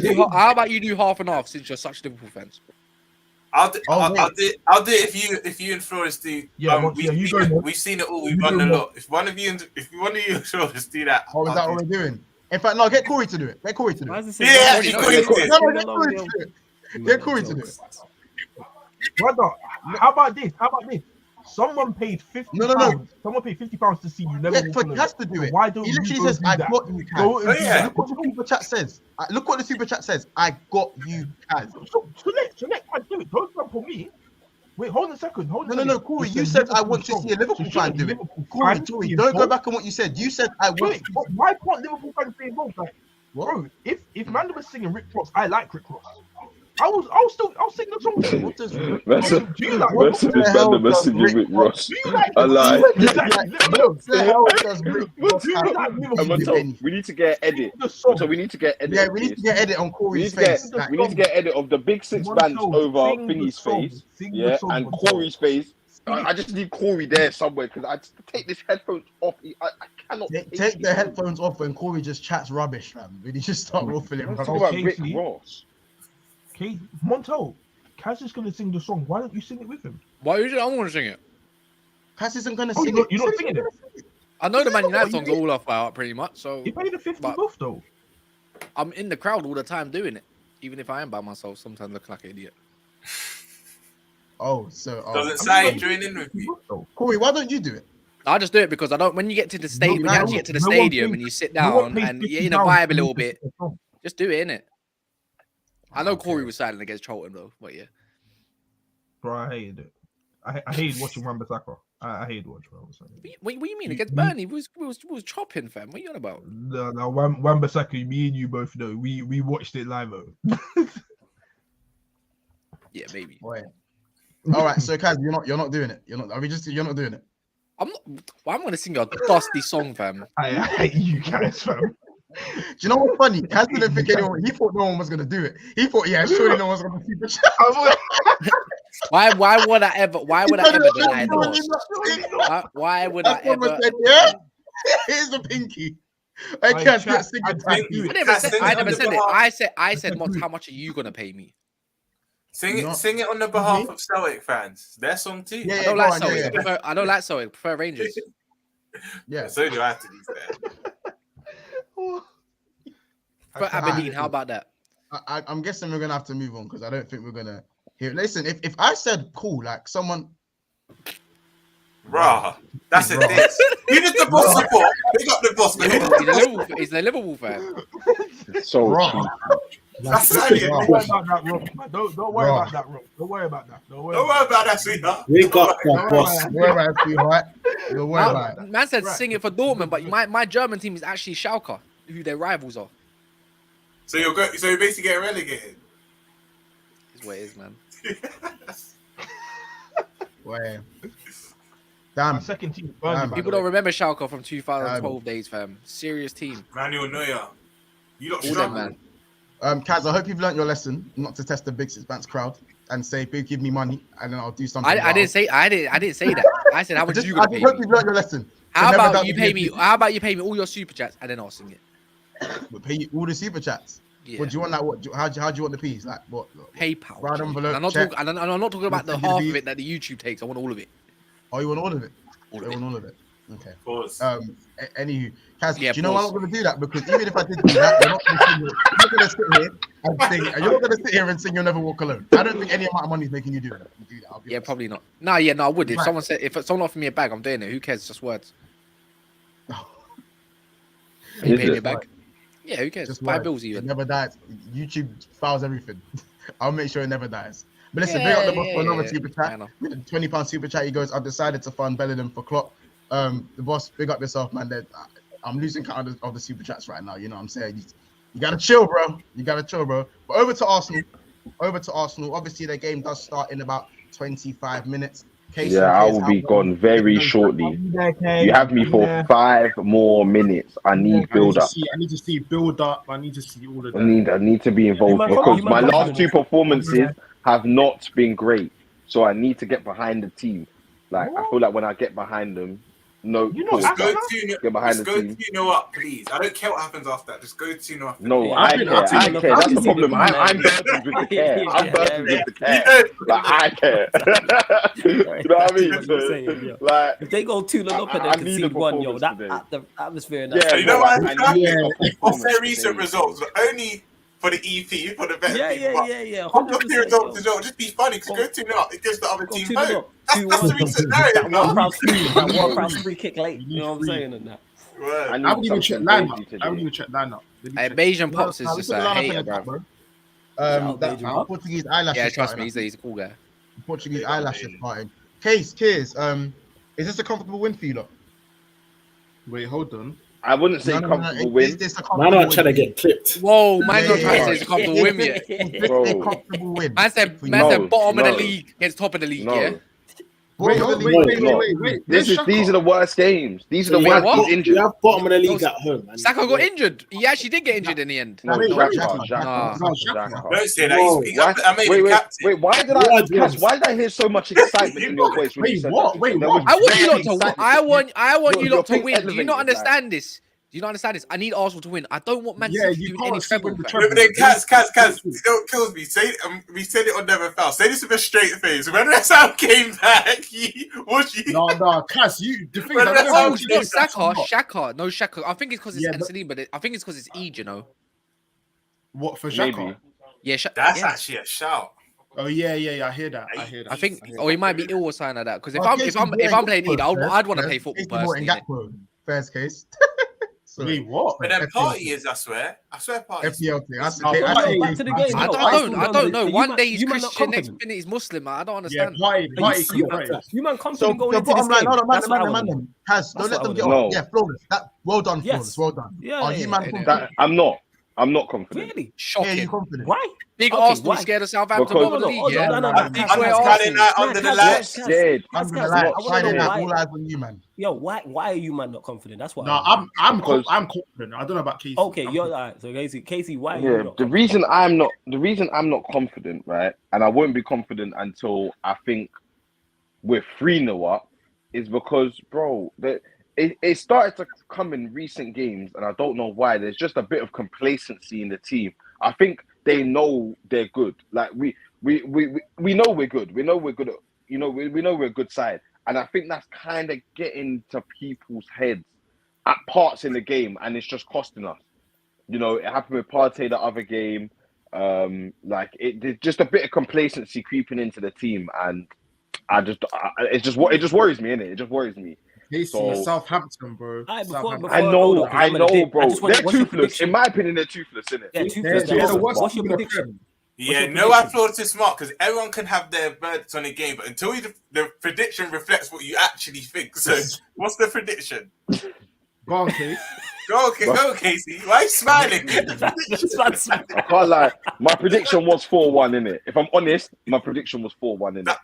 you do half and half since you're such Liverpool fans? I'll do it if you and Flores do. We've seen it all. We've done a lot. If one of you and Flores do that. Oh, is that what we're doing? In fact, no. Get Corey to do it. Get Corey to do it. Yeah, Get Corey to do it. Brother, how about this? Someone paid £50. No. Someone paid £50 to see you. Never. Get Kaz to do it. Why don't he you literally go says, do "I that? got you, Go Kaz." and Look what the super chat says. Look what the super chat says. I got you, Kaz. Select, I do it. Don't jump on me. Wait, hold on a second. No, Corey. You said I want to see a Liverpool fan do it. Corey, don't go back on what you said. You said I want. Why can't Liverpool fans be involved? Like, bro, if Amanda was singing Rick Ross, I like Rick Ross. I'll sing the song. What does Rick Ross do? You like what the hell does Rick Ross? Do you like? I lie. What the hell does Rick Ross? We need to get an edit. So we need to get edit. Yeah, we need to get edit on Corey's face. We need to get edit of the Big Six Bands over Thingy's face. Yeah, and Corey's face. I just need Corey there somewhere because I just take this headphones off. I cannot take the headphones off when Corey just chats rubbish, fam. Really just start ruffling. Talk about Rick Ross. Okay, Montel, Kaz is gonna sing the song. Why don't you sing it with him? Why you? I want to sing it. Kaz isn't gonna sing it. You're not singing it. I know the Man United songs all off by heart pretty much. So He paid the 50 buff though. I'm in the crowd all the time doing it, even if I am by myself. Sometimes looking like an idiot. So doesn't say join in with you. Corey, why don't you do it? I just do it because I don't. When you get to the stadium, when you actually get to the stadium and you sit down and you're in a vibe a little bit, just do it, innit? I know Corey was silent against Charlton though, but yeah. Bro, I hated it. I hated watching Wan-Bissaka. I hated watching Wan-Bissaka. What do you mean against Burnley? We was chopping, fam. What are you on about? No, Wan-Bissaka, me and you both know. We watched it live though. Yeah, maybe. Boy. All right, so Kaz, you're not doing it. You're not doing it. I'm not. Well, I'm gonna sing a dusty song, fam. I hate you guys, fam. Do you know what's funny? Kaz didn't think anyone. He thought no one was gonna do it. He thought, surely no one's gonna keep it. Why would I ever deny the boss? Why would I ever? Yeah, here's the pinky. I can't sing it. I never said it. I said, Mods, how much are you gonna pay me? Sing it on the behalf of Celtic fans. Their song too. I don't like Celtic. I don't like Celtic. I prefer Rangers. Yeah, so do I, to be fair. For Aberdeen, how about that? I'm guessing we're gonna have to move on because I don't think we're gonna hear. Listen, if I said cool, like someone, Rah, that's a diss. Who does the boss support? Pick up the boss. He's a Liverpool fan. So cheap. That's Don't worry about that, Rob. Don't worry about that, Rob. Don't worry about that. Don't worry about that, sweetheart. We got the boss. Don't worry about it, sweetheart. Don't worry about it. Man said sing it for Dortmund, but my German team is actually Schalke, who their rivals are. So you're basically getting relegated. That's what it is, man. Wow. Damn. Second team. People don't remember Schalke from 2012 days, fam. Serious team. Manuel Neuer. You lot All them, man. Kaz, I hope you've learned your lesson not to test the Big Six Banks crowd and say, "Big, give me money," and then I'll do something. I didn't say that. I said, how much you gonna pay me? I hope you've learned your lesson. How about you pay me all your super chats and then I'll sing it. But pay you all the super chats. Yeah. What do you want? Like, how do you want the P's? Like what? PayPal. Round envelope. I'm not talking about the half of it that the YouTube takes. I want all of it. Oh, you want all of it? All of it. Okay. Pause. Anywho, Kaz, Yeah, do you know why I'm not going to do that? Because even if I did do that, you're not going to sit here and sing. You're not going to sit here and sing "You'll Never Walk Alone." I don't think any amount of money is making you do that. Yeah, probably not. No, I would. If someone offered me a bag, I'm doing it. Who cares? Just words. You pay me a bag? Yeah, who cares? Just 5 bills even. It never dies. YouTube files everything. I'll make sure it never dies. But listen, big up the boss for another super chat. £20 super chat. He goes, "I've decided to fund Bellingham for Klopp." The boss, big up yourself, man. I'm losing count of the super chats right now. You know what I'm saying? You gotta chill, bro. But over to Arsenal. Obviously, the game does start in about 25 minutes. I will be gone very shortly. You have me for 5 more minutes. I need build up. I need to see build up. I need to see all of that. I need to be involved because my last 2 performances have not been great. So I need to get behind the team. Like I feel like when I get behind them, just go 2-0 up, please. I don't care what happens after that. Just go 2-0 up. No, I care. That's the problem. I'm burdened with the care. I'm burdened with the care. Like I care. You know what I mean? Like if they go 2-0 up and then concede 1, that the atmosphere. Yeah, you know what? Off their recent results, only for the EP, for the better people. Yeah. I'm not the results as well. Just be funny because go 2-0 up. It gives the other team hope. That's the recent narrative. That one Prowse free kick late. You know what I'm saying on that. I wouldn't even check lineup. Bayesian Pops is just a hater, bro. That Portuguese eyelash. Yeah, trust me, he's a cool guy. Portuguese eyelash is starting. Case, is this a comfortable win for you lot? Wait, hold on. I wouldn't say comfortable win. Man, I'm trying to get clipped. Whoa, man's not trying to say it's a comfortable win yet. Man said bottom of the league against top of the league, yeah? Wait. These are the worst games. These are the worst. He's injured. You have bottom of the league at home. Man. Saka got injured. He actually did get injured in the end. Don't say that. Wait. Why did I hear so much excitement in your voice when you said that? I want you lot to win. Do you not understand this? Do you not understand this? I need Arsenal to win. I don't want Man Yeah, City you to win any can't see treble. when the fam. treble- But then, Kaz, you know what kills me? Say, we said it on Never Foul. Say this with a straight face. When West Ham came back, No, Cass, the thing is, When I West don't Ham know Oh, came it's back, Shaka. No, Shaka. I think it's because it's Yeah, but- Anthony, but I think it's because it's Eid, you know. what for Maybe. Xhaka? Yeah, that's yeah. actually a shout. Oh yeah, I hear that. I think, or he might be ill or something like that. Because if Well, I'm Casey playing Eid, Morton, I'd want to Fairs, play football Casey Morton, personally. innit? Gakpo, Fairs case. Wait, what? But then FPL. party is, I swear party. FPL thing. That's No, okay. but I back to the game. I don't know. One day he's you man not Christian, next confident. minute he's Muslim. I don't Yeah, understand. party. You man So, confident going into bottom this line, game. hold on, That's what I want. man. Kaz, don't let them get wanna off. know. Yeah, flawless. Well done, Yes. flawless. Well done. Yeah, Are you yeah, man yeah. confident? I'm not confident. Really? Shocking. Yeah, you confident? Why? Big Okay, Arsenal why? scared of Southampton Because- over the league, yeah? No. I think Friday Friday night under the lights. Scared. Under the Kaz, light. I wanna Friday know night, why. all eyes on you, man. Yo, why are you man not confident? That's what. No, I want. I'm Because- confident. I don't know about Casey. Okay, you're all right. So Casey, why are you Yeah, not? the confident? reason I'm not confident, right, and I won't be confident until I think we're 3-0 up, is because, bro, it started to come in recent games, and I don't know why. There's just a bit of complacency in the team. I think they know they're good. Like we know we're good. We know we're good. We know we're a good side, and I think that's kind of getting to people's heads at parts in the game, and it's just costing us. You know, it happened with Partey the other game. There's just a bit of complacency creeping into the team, and it just worries me, innit? It just worries me. Casey, So- Southampton, bro. Alright, Southampton. I know, bro. What's your They're toothless. prediction? In my opinion, they're toothless, innit? Yeah, They're toothless. the worst What's your team in the prediction? Yeah, your no, I prediction? thought it's smart because everyone can have their verdicts on a game, but until the prediction reflects what you actually think. So, what's the prediction? Go on, Case. Go, Casey. Why are you smiling? I can't lie. My prediction was 4-1, innit? If I'm honest, my prediction was 4-1, innit?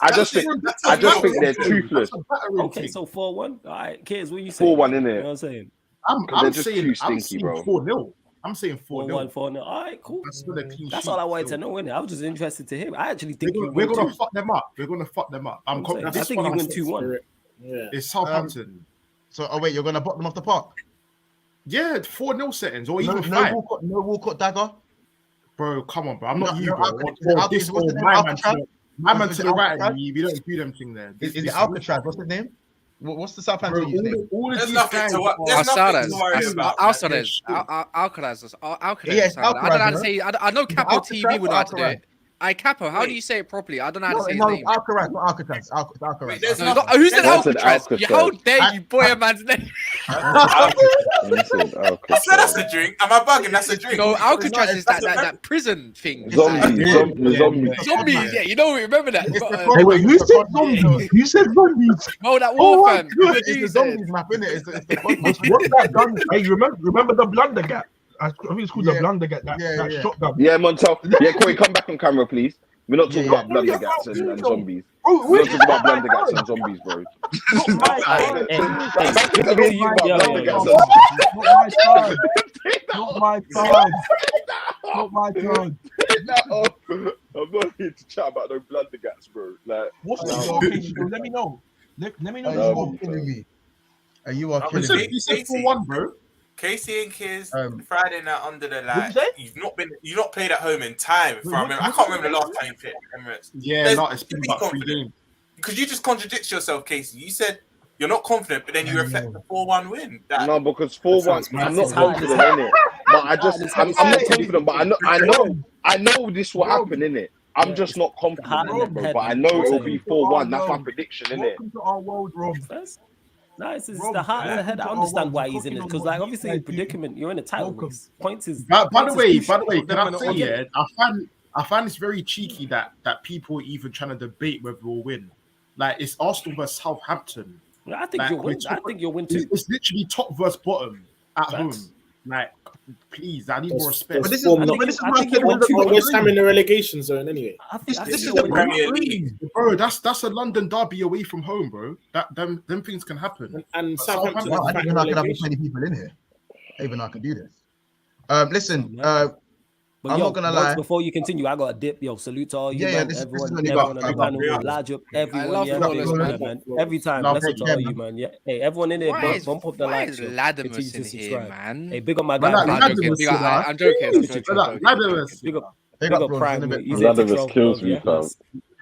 I just think they're toothless. Okay, so 4-1. All right, kids, what you saying? 4-1, You know innit? what I'm saying? They're just too stinky, bro. 4-0. I'm saying 4-1, 4-0. 4-0. All right, cool. That's still a clean That's sheet all I wanted to still. know, innit? I was just interested to hear. I actually think We're gonna fuck them up. We're gonna fuck them up. I think you win 2-1. Yeah. It's Southampton. So, wait, you're gonna bot them off the park? Yeah, 4-0 settings or No, even 5. no Walcott dagger. Bro, come on, bro. I'm not No, you, no, bro. Alcatraz, what's the name? My man Alcatraz? to the right of me, we don't do them thing there. Is it Alcatraz? What's his name? What's the Southampton Bro, youth name? all of There's these nothing guys to worry about. Alcatraz. Yes, I don't know how to Alcaraz, say. I know Capo Alcatraz TV would know how to do Alcaraz? it. Capo, how do you say it properly? I don't know how to say his No, name. Alcaraz, not Alcatraz. Alcaraz. Wait, there's No, nothing- who said I said Alcatraz? Alcatraz. How dare you boy a man's name? I said that's a drink. Am I bugging? That's a drink. No, Alcatraz is that prison thing. Zombies, yeah, you know, remember that. Hey, wait, who said zombies? Who said zombies? Oh, that Oh war my fan. God, it's the zombies map, innit? It's the What's that gun? Hey, remember the blunder gap? I think it's called the blunder gap. That shotgun. Yeah, Montel. Yeah, Corey, come back on camera, please. We're not talking about blunder gaps and zombies. We're not talking about blunder gaps and zombies, bro. Not my time. Not my time. No, I'm not here to chat about no blunder gaps, bro. Like, What's the location? Let me know. Let me know. You are killing me. You are killing me. You said 4-1, bro. Casey and Kiz, Friday night under the What'd light. you You've not played at home in time. I can't remember the last time you played at Emirates. Yeah, it's been about 3 games. Because you just contradict yourself, Casey. You said you're not confident, but then you reflect the 4-1 win. no, because 4-1, I'm not confident in it. But I'm not confident. But I know this will happen in it. I'm just not confident in it, bro. But I know it will be 4-1. That's my prediction, in it. Welcome to our world, Rob. No, it's the heart and the head. I understand why he's in it because, like, obviously, in predicament, you're in a title race. Points is. By the way, can I say, yeah, I find this very cheeky that people are even trying to debate whether we'll win. Like, it's Arsenal versus Southampton. Yeah, I think you'll win. I think you'll win too. It's literally top versus bottom at home. Like, please, I need more respect. But this is West Ham in the relegation zone anyway. This is the Premier League, bro. That's a London derby away from home, bro. Them things can happen. And Southampton. I didn't know I could have this many people in here. Even I can do this. Listen, But I'm yo, not gonna once lie. before you continue, I got a dip. Yo, salute to all you, Yeah, man. this is Everyone really on the big up, panel, big up. Large up, everyone. love Yeah, flawless, big up, man. man. Every time, Love bless up to all you, man. Yeah, hey, everyone in there, bump up the likes. Continue Ladimus in to here, subscribe. man? Hey, big up my Man, guy. like, I'm joking. Ladimus, I'm joking. Big up Flawless in a Prime. bit. He's Ladimus kills me, fam.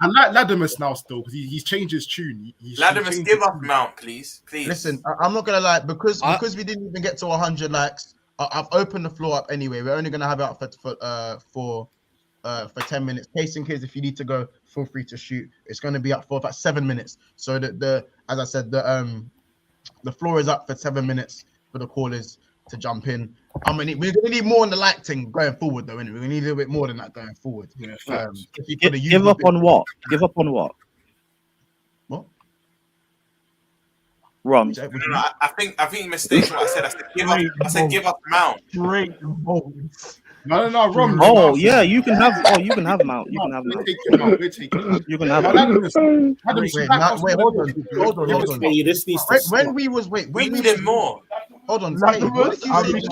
I like Ladimus now still because he's changed his tune. Ladimus, give us Mount, please. Listen, I'm not gonna lie because we didn't even get to 100 likes. I've opened the floor up anyway. We're only gonna have it up for 10 minutes. Case in case, if you need to go, feel free to shoot. It's gonna be up for about 7 minutes. So the as I said, the floor is up for 7 minutes for the callers to jump in. We're gonna need more on the like thing going forward, though. Anyway, we need a little bit more than that going forward. Yeah, give up on what? Give up on what? What? Wrong. No, I think you mistaken what I said. I said give up Mount. Great votes. No, Rom. Oh yeah, you can have. Oh, you can have Mount. You can have Mount. We're taking him out. You can have. Wait, hold on. This needs to stop. When we was We needed more. Hold on. Like Hey, the what worst, did you I say? need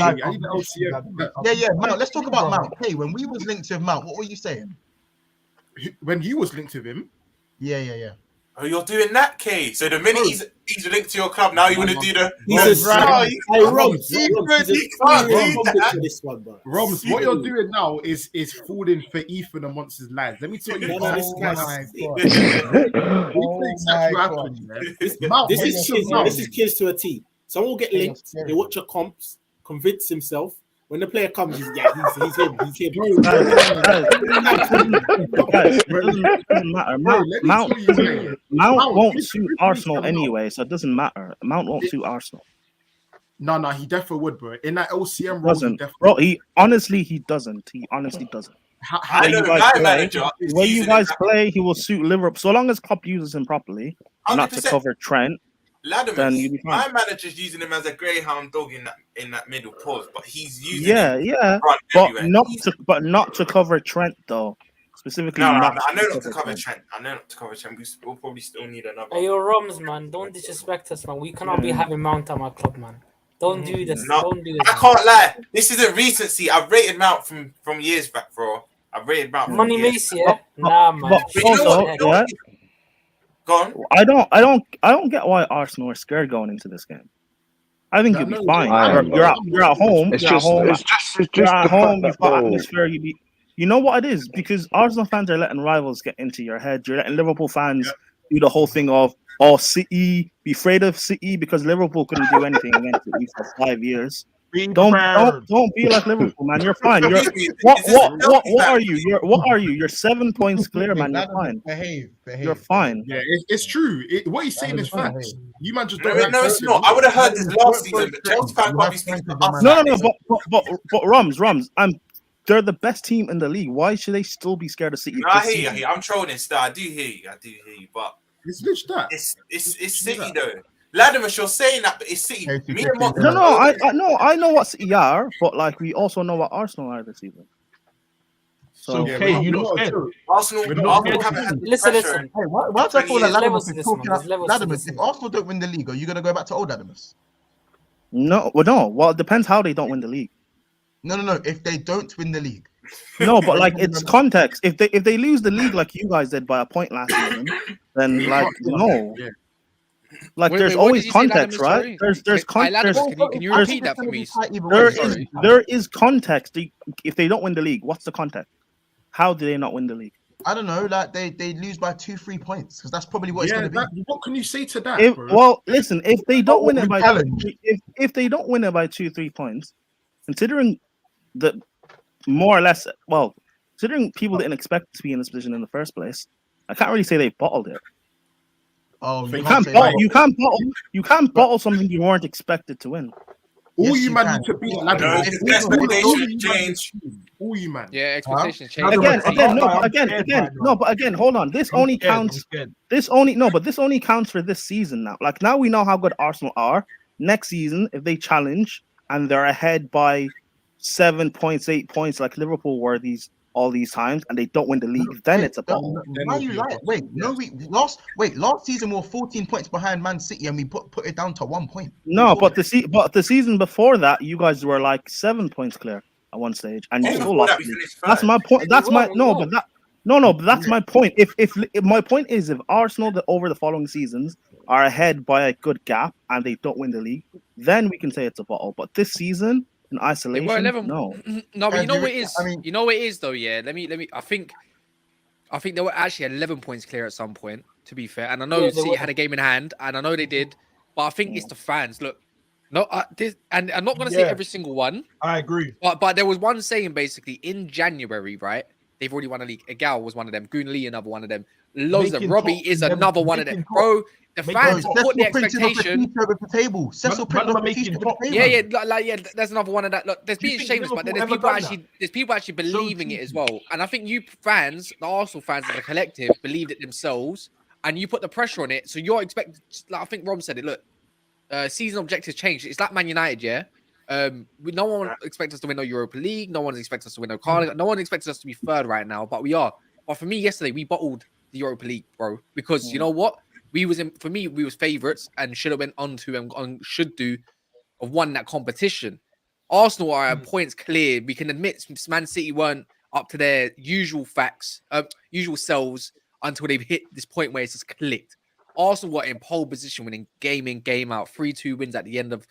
I need the LCM. Yeah, Mount. Let's talk about Mount. Hey, when we was linked to Mount, what were you saying? When you was linked to him. Yeah. Oh, you're doing that, K. So the minute he's linked to your club, now you want to do the. Roms, what you're doing now is falling for Ethan amongst his lads. Let me tell you. This is kids to a T. Someone will get linked. They watch your comps, convince himself. When the player comes, he's him. Guys, it doesn't matter. Mount won't suit Arsenal anyway, so it doesn't matter. Mount won't suit Arsenal. No, he definitely would, bro. In that LCM role, he doesn't. Bro, he honestly doesn't. Where you guys play, he will suit Liverpool. So long as Klopp uses him properly, 100%. Not to cover Trent. Ladimus, my manager's using him as a greyhound dog in that middle pause, but he's using but not to cover Trent though. Specifically, I know not to cover Trent. We'll probably still need another. Hey, yo, Roms, man, don't disrespect us, man. We cannot be having Mount at my club, man. Don't do this. Don't do this. I can't lie. This isn't recency. I've rated Mount from years back, bro. I've rated Mount. Money Macy, yeah? Nah, man. Go on. I don't get why Arsenal are scared going into this game. I think you'll be fine. You're at home. You're at home. You've got atmosphere. You know what it is? Because Arsenal fans are letting rivals get into your head. You're letting Liverpool fans do the whole thing of City, be afraid of City because Liverpool couldn't do anything against City for 5 years. Don't be like Liverpool, man. You're fine. What are you? You're 7 points clear, man. You're fine. Behave. You're fine. Yeah, it's true. What he's saying is facts. You man just don't. No, it's not. I would have heard this last season, but Chelsea fan can't be speaking to us. No. But Rums. They're the best team in the league. Why should they still be scared of City? No, I hear you. I'm trolling still. I do hear you. But it's literally that. It's City though. Ladimus, you're saying that, but it's City. I know what City are, but like we also know what Arsenal are this season. So you know Arsenal haven't. Listen. Hey, why do I feel like Ladimus? If Arsenal don't win the league, are you gonna go back to old Ladimus? No. Well, it depends how they don't win the league. No. If they don't win the league. No, but like it's context. If they lose the league like you guys did by a point last season, then like no. Like there's always context, right? There's context. Can you repeat that for me? There is context. If they don't win the league, what's the context? How do they not win the league? I don't know. Like they lose by 2-3 points because that's probably what it's going to be. What can you say to that? Well, listen. If they don't win it by if they don't win it by 2-3 points, considering the more or less, considering people didn't expect to be in this position in the first place, I can't really say they bottled it. Oh, you can't bottle something you weren't expected to win. All you man need to beat expectations change. All you man. Yeah, expectations change. Again, hold on. This only counts. This only counts for this season now. Like now we know how good Arsenal are. Next season, if they challenge and they're ahead by 7 points, 8 points, like Liverpool were all these times, and they don't win the league, then it's a bottle. Why are you lying? Last season we were 14 points behind Man City, and we put it down to 1 point. No, but the season before that, you guys were like 7 points clear. at one stage, and you still lost. That's my point. That's my but that's my point. If my point is, if Arsenal over the following seasons are ahead by a good gap and they don't win the league, then we can say it's a bottle. But this season in isolation, no. No, but you know what it is. You know what it is though. Yeah, let me. I think they were actually 11 points clear at some point. To be fair, and I know City had a game in hand, and I know they did, but I think it's the fans. Look, no, and I'm not going to say every single one. I agree. But there was one saying basically in January, right? They've already won a league. Egal was one of them. Goonlee, another one of them. Loads of Robbie is another one of them. Bro, the fans put the expectation. Yeah. There's another one of that. Look, there's being shameless, but then there's people actually believing it as well. And I think you fans, the Arsenal fans as a collective, believed it themselves, and you put the pressure on it. So you're expecting. Like I think Rom said it. Look, season objectives changed. It's like Man United, yeah. No one expects us to win no Europa League. No one expects us to win no Carling. No one expects us to be third right now, but we are. But for me, yesterday we bottled the Europa League, bro. Because you know what, we was favourites and should have went on to and should do have won that competition. Arsenal are at points clear. We can admit Man City weren't up to their usual selves until they've hit this point where it's just clicked. Arsenal were in pole position, winning game in, game out, 3-2 wins at the end of.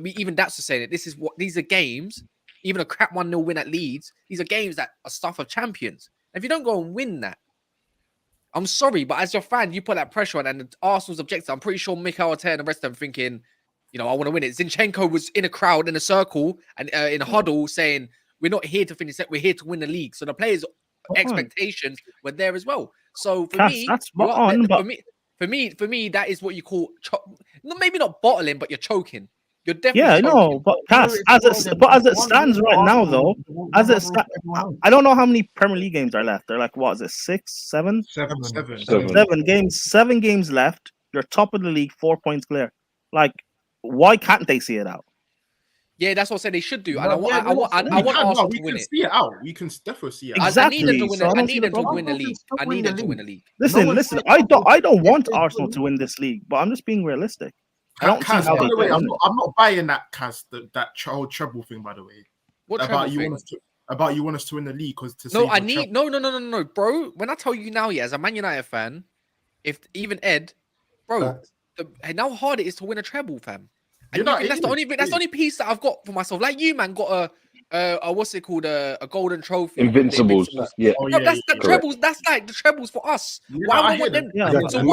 Even that's to say that these are games. Even a crap 1-0 win at Leeds, these are games that are stuff of champions. If you don't go and win that, I'm sorry, but as your fan, you put that pressure on, and Arsenal's objective. I'm pretty sure Mikel Arteta and the rest of them thinking, I want to win it. Zinchenko was in a crowd, in a circle, and in a huddle saying, "We're not here to finish it. We're here to win the league." So the players' expectations were there as well. So for me, For me, that is what you call maybe not bottling, but you're choking. You're definitely choking. But as it stands right now, though, I don't know how many Premier League games are left. They're like, what is it, 6, 7? 7 games. 7 games left. You're top of the league, 4 points clear. Like, why can't they see it out? Yeah, that's what I said they should do. And I want Arsenal to win it. See it out. We can definitely see it out. Exactly. I need them to win the league. I need them to win the league. Listen. I don't want Arsenal to win this league, but I'm just being realistic. I don't see how by the way, I'm not buying that, Kaz, that whole treble thing. By the way, what about you want us to win the league because no, bro. When I tell you now, as a Man United fan, if even Ed, bro, how hard it is to win a treble, fam. And that's the only piece that I've got for myself. Like you, man, got a what's it called? A golden trophy. Invincibles. Yeah. That's the trebles. That's like the trebles for us. Why would we want them? So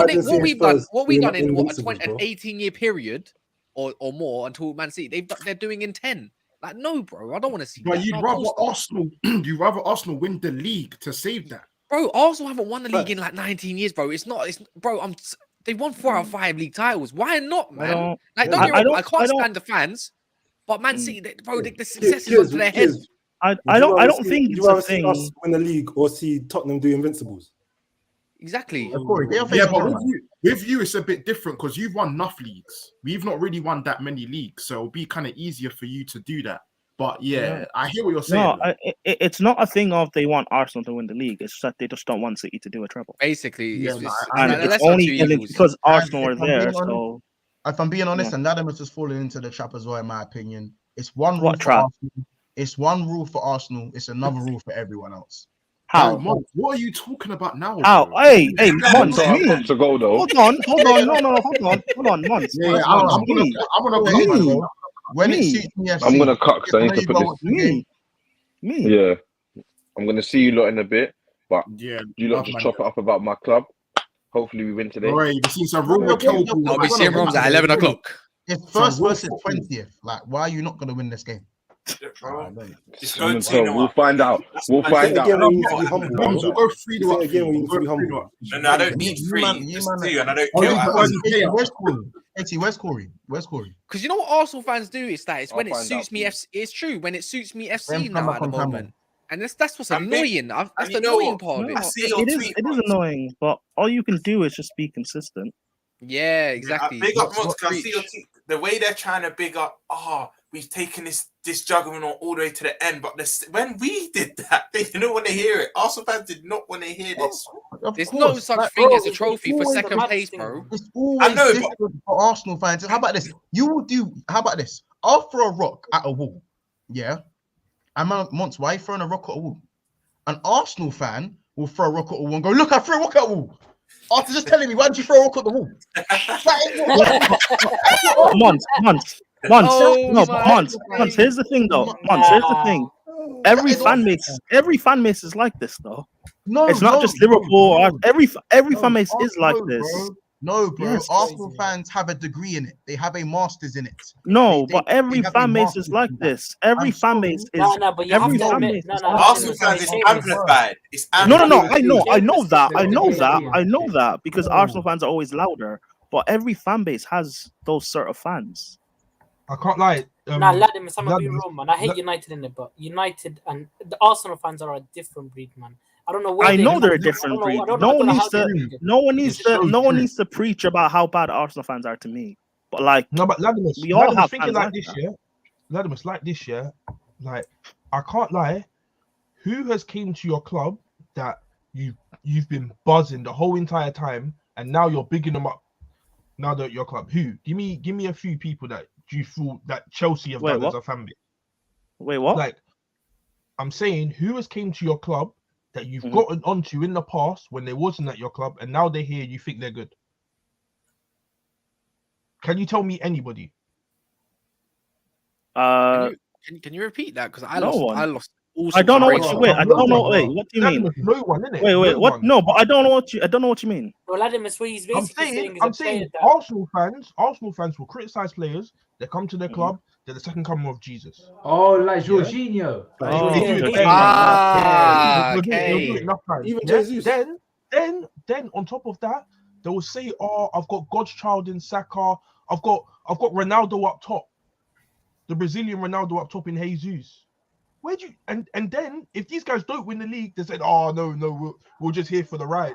what we've done in an 18-year period or more until Man City, they're doing in 10. Like, no, bro, I don't want to see. But you'd rather Arsenal win the league to save that. Bro, Arsenal haven't won the league in like 19 years, bro. They won 4 out of 5 league titles. Why not, man? I can't stand the fans, but Man City, the success is onto their heads. I don't think it's a thing. Us win the league or see Tottenham do Invincibles. Exactly. But with you, it's a bit different because you've won enough leagues. We've not really won that many leagues, so it'll be kind of easier for you to do that. But I hear what you're saying. No, it's not a thing of they want Arsenal to win the league. It's that they just don't want City to do a treble. Basically, it's only because Arsenal are there. So, if I'm being honest, and Adam has just fallen into the trap as well, in my opinion. It's one rule for Arsenal. It's one rule for Arsenal. It's another rule for everyone else. How? What are you talking about now? How? Bro? Hey, Mons, to go though. Hold on. No, hold on, Mons. I'm gonna when it suits me, I'm gonna cut because I need to put this. Me. Yeah, I'm gonna see you lot in a bit, but you lot just man. chop it up about my club. Hopefully we win today. Right, you've seen some rumor. I'll be seeing rooms at 11 o'clock. It's first versus 20th. Like, why are you not gonna win this game? We'll find out. We'll find out. We'll go 3 again. No, I don't need 3. Just 2, and I don't care. Where's Corey? Because you know what Arsenal fans do? It's when it suits me. It's true. When it suits me, FC now at the moment. And that's what's annoying. That's the annoying part of it. It is annoying, but all you can do is just be consistent. Yeah, exactly. Big up Monster. I see your team. The way they're trying to big up, we've taken this juggernaut all the way to the end. But when we did that, they didn't want to hear it. Arsenal fans did not want to hear this. There's no such thing as a trophy for second place, bro. It's always different for Arsenal fans. How about this? How about this? I'll throw a rock at a wall. Yeah. And Monts, why are you throwing a rock at a wall? An Arsenal fan will throw a rock at a wall and go, look, I threw a rock at a wall. After just telling me, why did you throw a rock at the wall? Months. Here's the thing, though. Here's the thing. Every fan base is like this, though. No, it's not just Liverpool. Every fan base is like this. No, bro. Yes. Arsenal fans have a degree in it. They have a master's in it. No, but every fan base is like this. Every fan base is. Every fan base. Arsenal fans is amplified. It's amplified. No. I know that because Arsenal fans are always louder. But every fan base has those sort of fans. I can't lie. Ladimus, I'm gonna be real, man. I hate United in it, but United and the Arsenal fans are a different breed, man. I don't know. I know they're a different breed. No one needs to preach about how bad Arsenal fans are to me. But like, no, but Ladimus, we all have thinking like this, yeah. Ladimus, like this, yeah. Like, I can't lie. Who has came to your club that you've been buzzing the whole entire time, and now you're bigging them up? Now they're at your club. Who? Give me a few people that you feel that Chelsea have done as a fan base. Wait, what? Like, I'm saying, who has came to your club that you've gotten onto in the past when they wasn't at your club, and now they're here, you think they're good? Can you tell me anybody? Can you repeat that? Because I lost. I don't know what you mean. I don't know. Wait, what do you mean? No one, innit? Wait, what? No, but I don't know what you mean. Well, Ladimus, what he's basically I'm saying Arsenal fans will criticize players. They come to their club. They're the second coming of Jesus. Oh, like Jorginho. Even Jesus. Then on top of that, they will say, "Oh, I've got God's child in Saka. I've got Ronaldo up top, the Brazilian Ronaldo up top in Jesus." Where'd you and then if these guys don't win the league, they said, "Oh no, we're just here for the ride.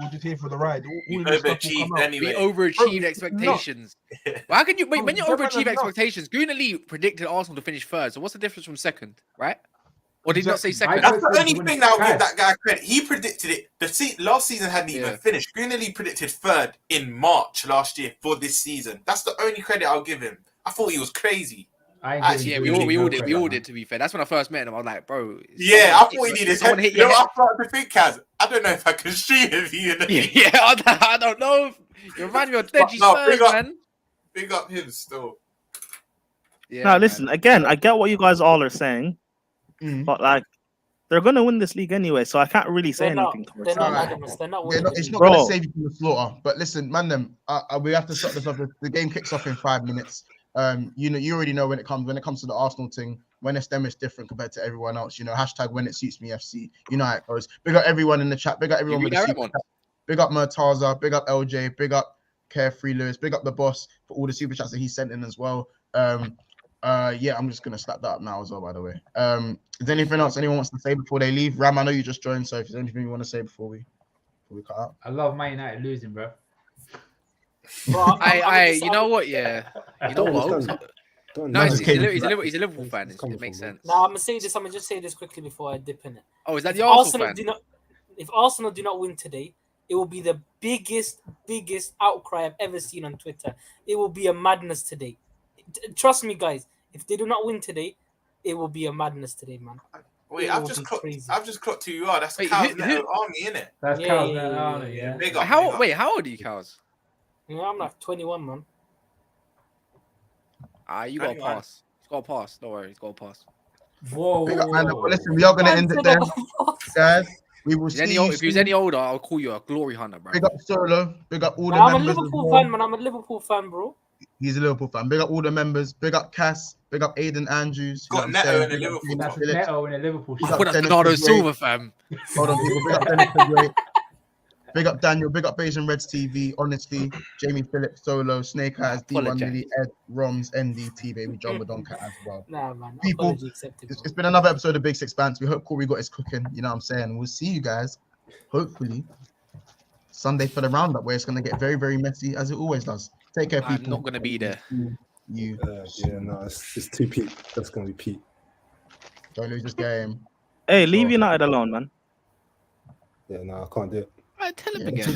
We're just here for the ride." We overachieved anyway. We overachieved expectations. Well, how can you wait when you overachieve expectations? Goonali predicted Arsenal to finish third. So what's the difference from second, right? Or did he not say second? That's the only thing that I'll give that guy credit. He predicted it. Last season hadn't even finished. Goonali predicted third in March last year for this season. That's the only credit I'll give him. I thought he was crazy. Actually, we all did. To be fair, that's when I first met him. I was like, bro. Yeah, I thought he needed someone hit. You know, I started to think, Kaz, I don't know if I can stream with you. I don't know. You remind me of Deji Spurs, man. Big up him still. Yeah. Now listen, again, I get what you guys all are saying, but like, they're gonna win this league anyway, so I can't really say anything. They're not. It's not gonna save you from the slaughter. But listen, man, we have to start this off. The game kicks off in 5 minutes. You already know when it comes to the Arsenal thing, when it's them, it's different compared to everyone else. Hashtag when it suits me FC. You know how it goes. Big up everyone in the chat. Big up everyone with the super chat. Big up Murtaza. Big up LJ. Big up Carefree Lewis. Big up the boss for all the super chats that he sent in as well. I'm just gonna slap that up now as well. By the way, is there anything else anyone wants to say before they leave? Ram, I know you just joined, so if there's anything you want to say before we cut out. I love Man United losing, bro. Well, you know what? Yeah, you know what? No, he's a Liverpool fan. It makes sense. Now I'm gonna just say this quickly before I dip in it. Oh, is that the Arsenal fan? If Arsenal do not win today, it will be the biggest outcry I've ever seen on Twitter. It will be a madness today. Trust me, guys. If they do not win today, it will be a madness today, man. Wait, I've just clocked who you are. That's Cal's Army, innit? That's Cal's Army, yeah. How old are you, Cal's? Yeah, I'm like 21, man. You got to pass. It's got to pass. Don't worry, it's got to pass. Whoa. Listen, we are going to end it there, guys. We will see. If he was any older, I'll call you a glory hunter, bro. Big up Solo. Big up all the members. I'm a Liverpool fan, man. I'm a Liverpool fan, bro. He's a Liverpool fan. Big up all the members. Big up Cass. Big up Aiden Andrews. Got Neto in a Liverpool. Neto in a Liverpool. I put up Bernardo Silva, fam. Hold on, people. Big up Dennis. Big up Daniel. Big up Asian Reds TV. Honestly, Jamie Phillips, Solo, Snake Eyes, D1 Lily, Ed, Roms, NDT, baby, John Badonka as well. Nah, man. People, it's been another episode of Big Six Bands. We hope Corey got his cooking. You know what I'm saying? We'll see you guys, hopefully, Sunday for the roundup, where it's going to get very, very messy, as it always does. Take care, people. I'm not going to be there. It's too Pete. That's going to be Pete. Don't lose this game. Hey, leave United alone, man. Yeah, no, I can't do it. Tell him again.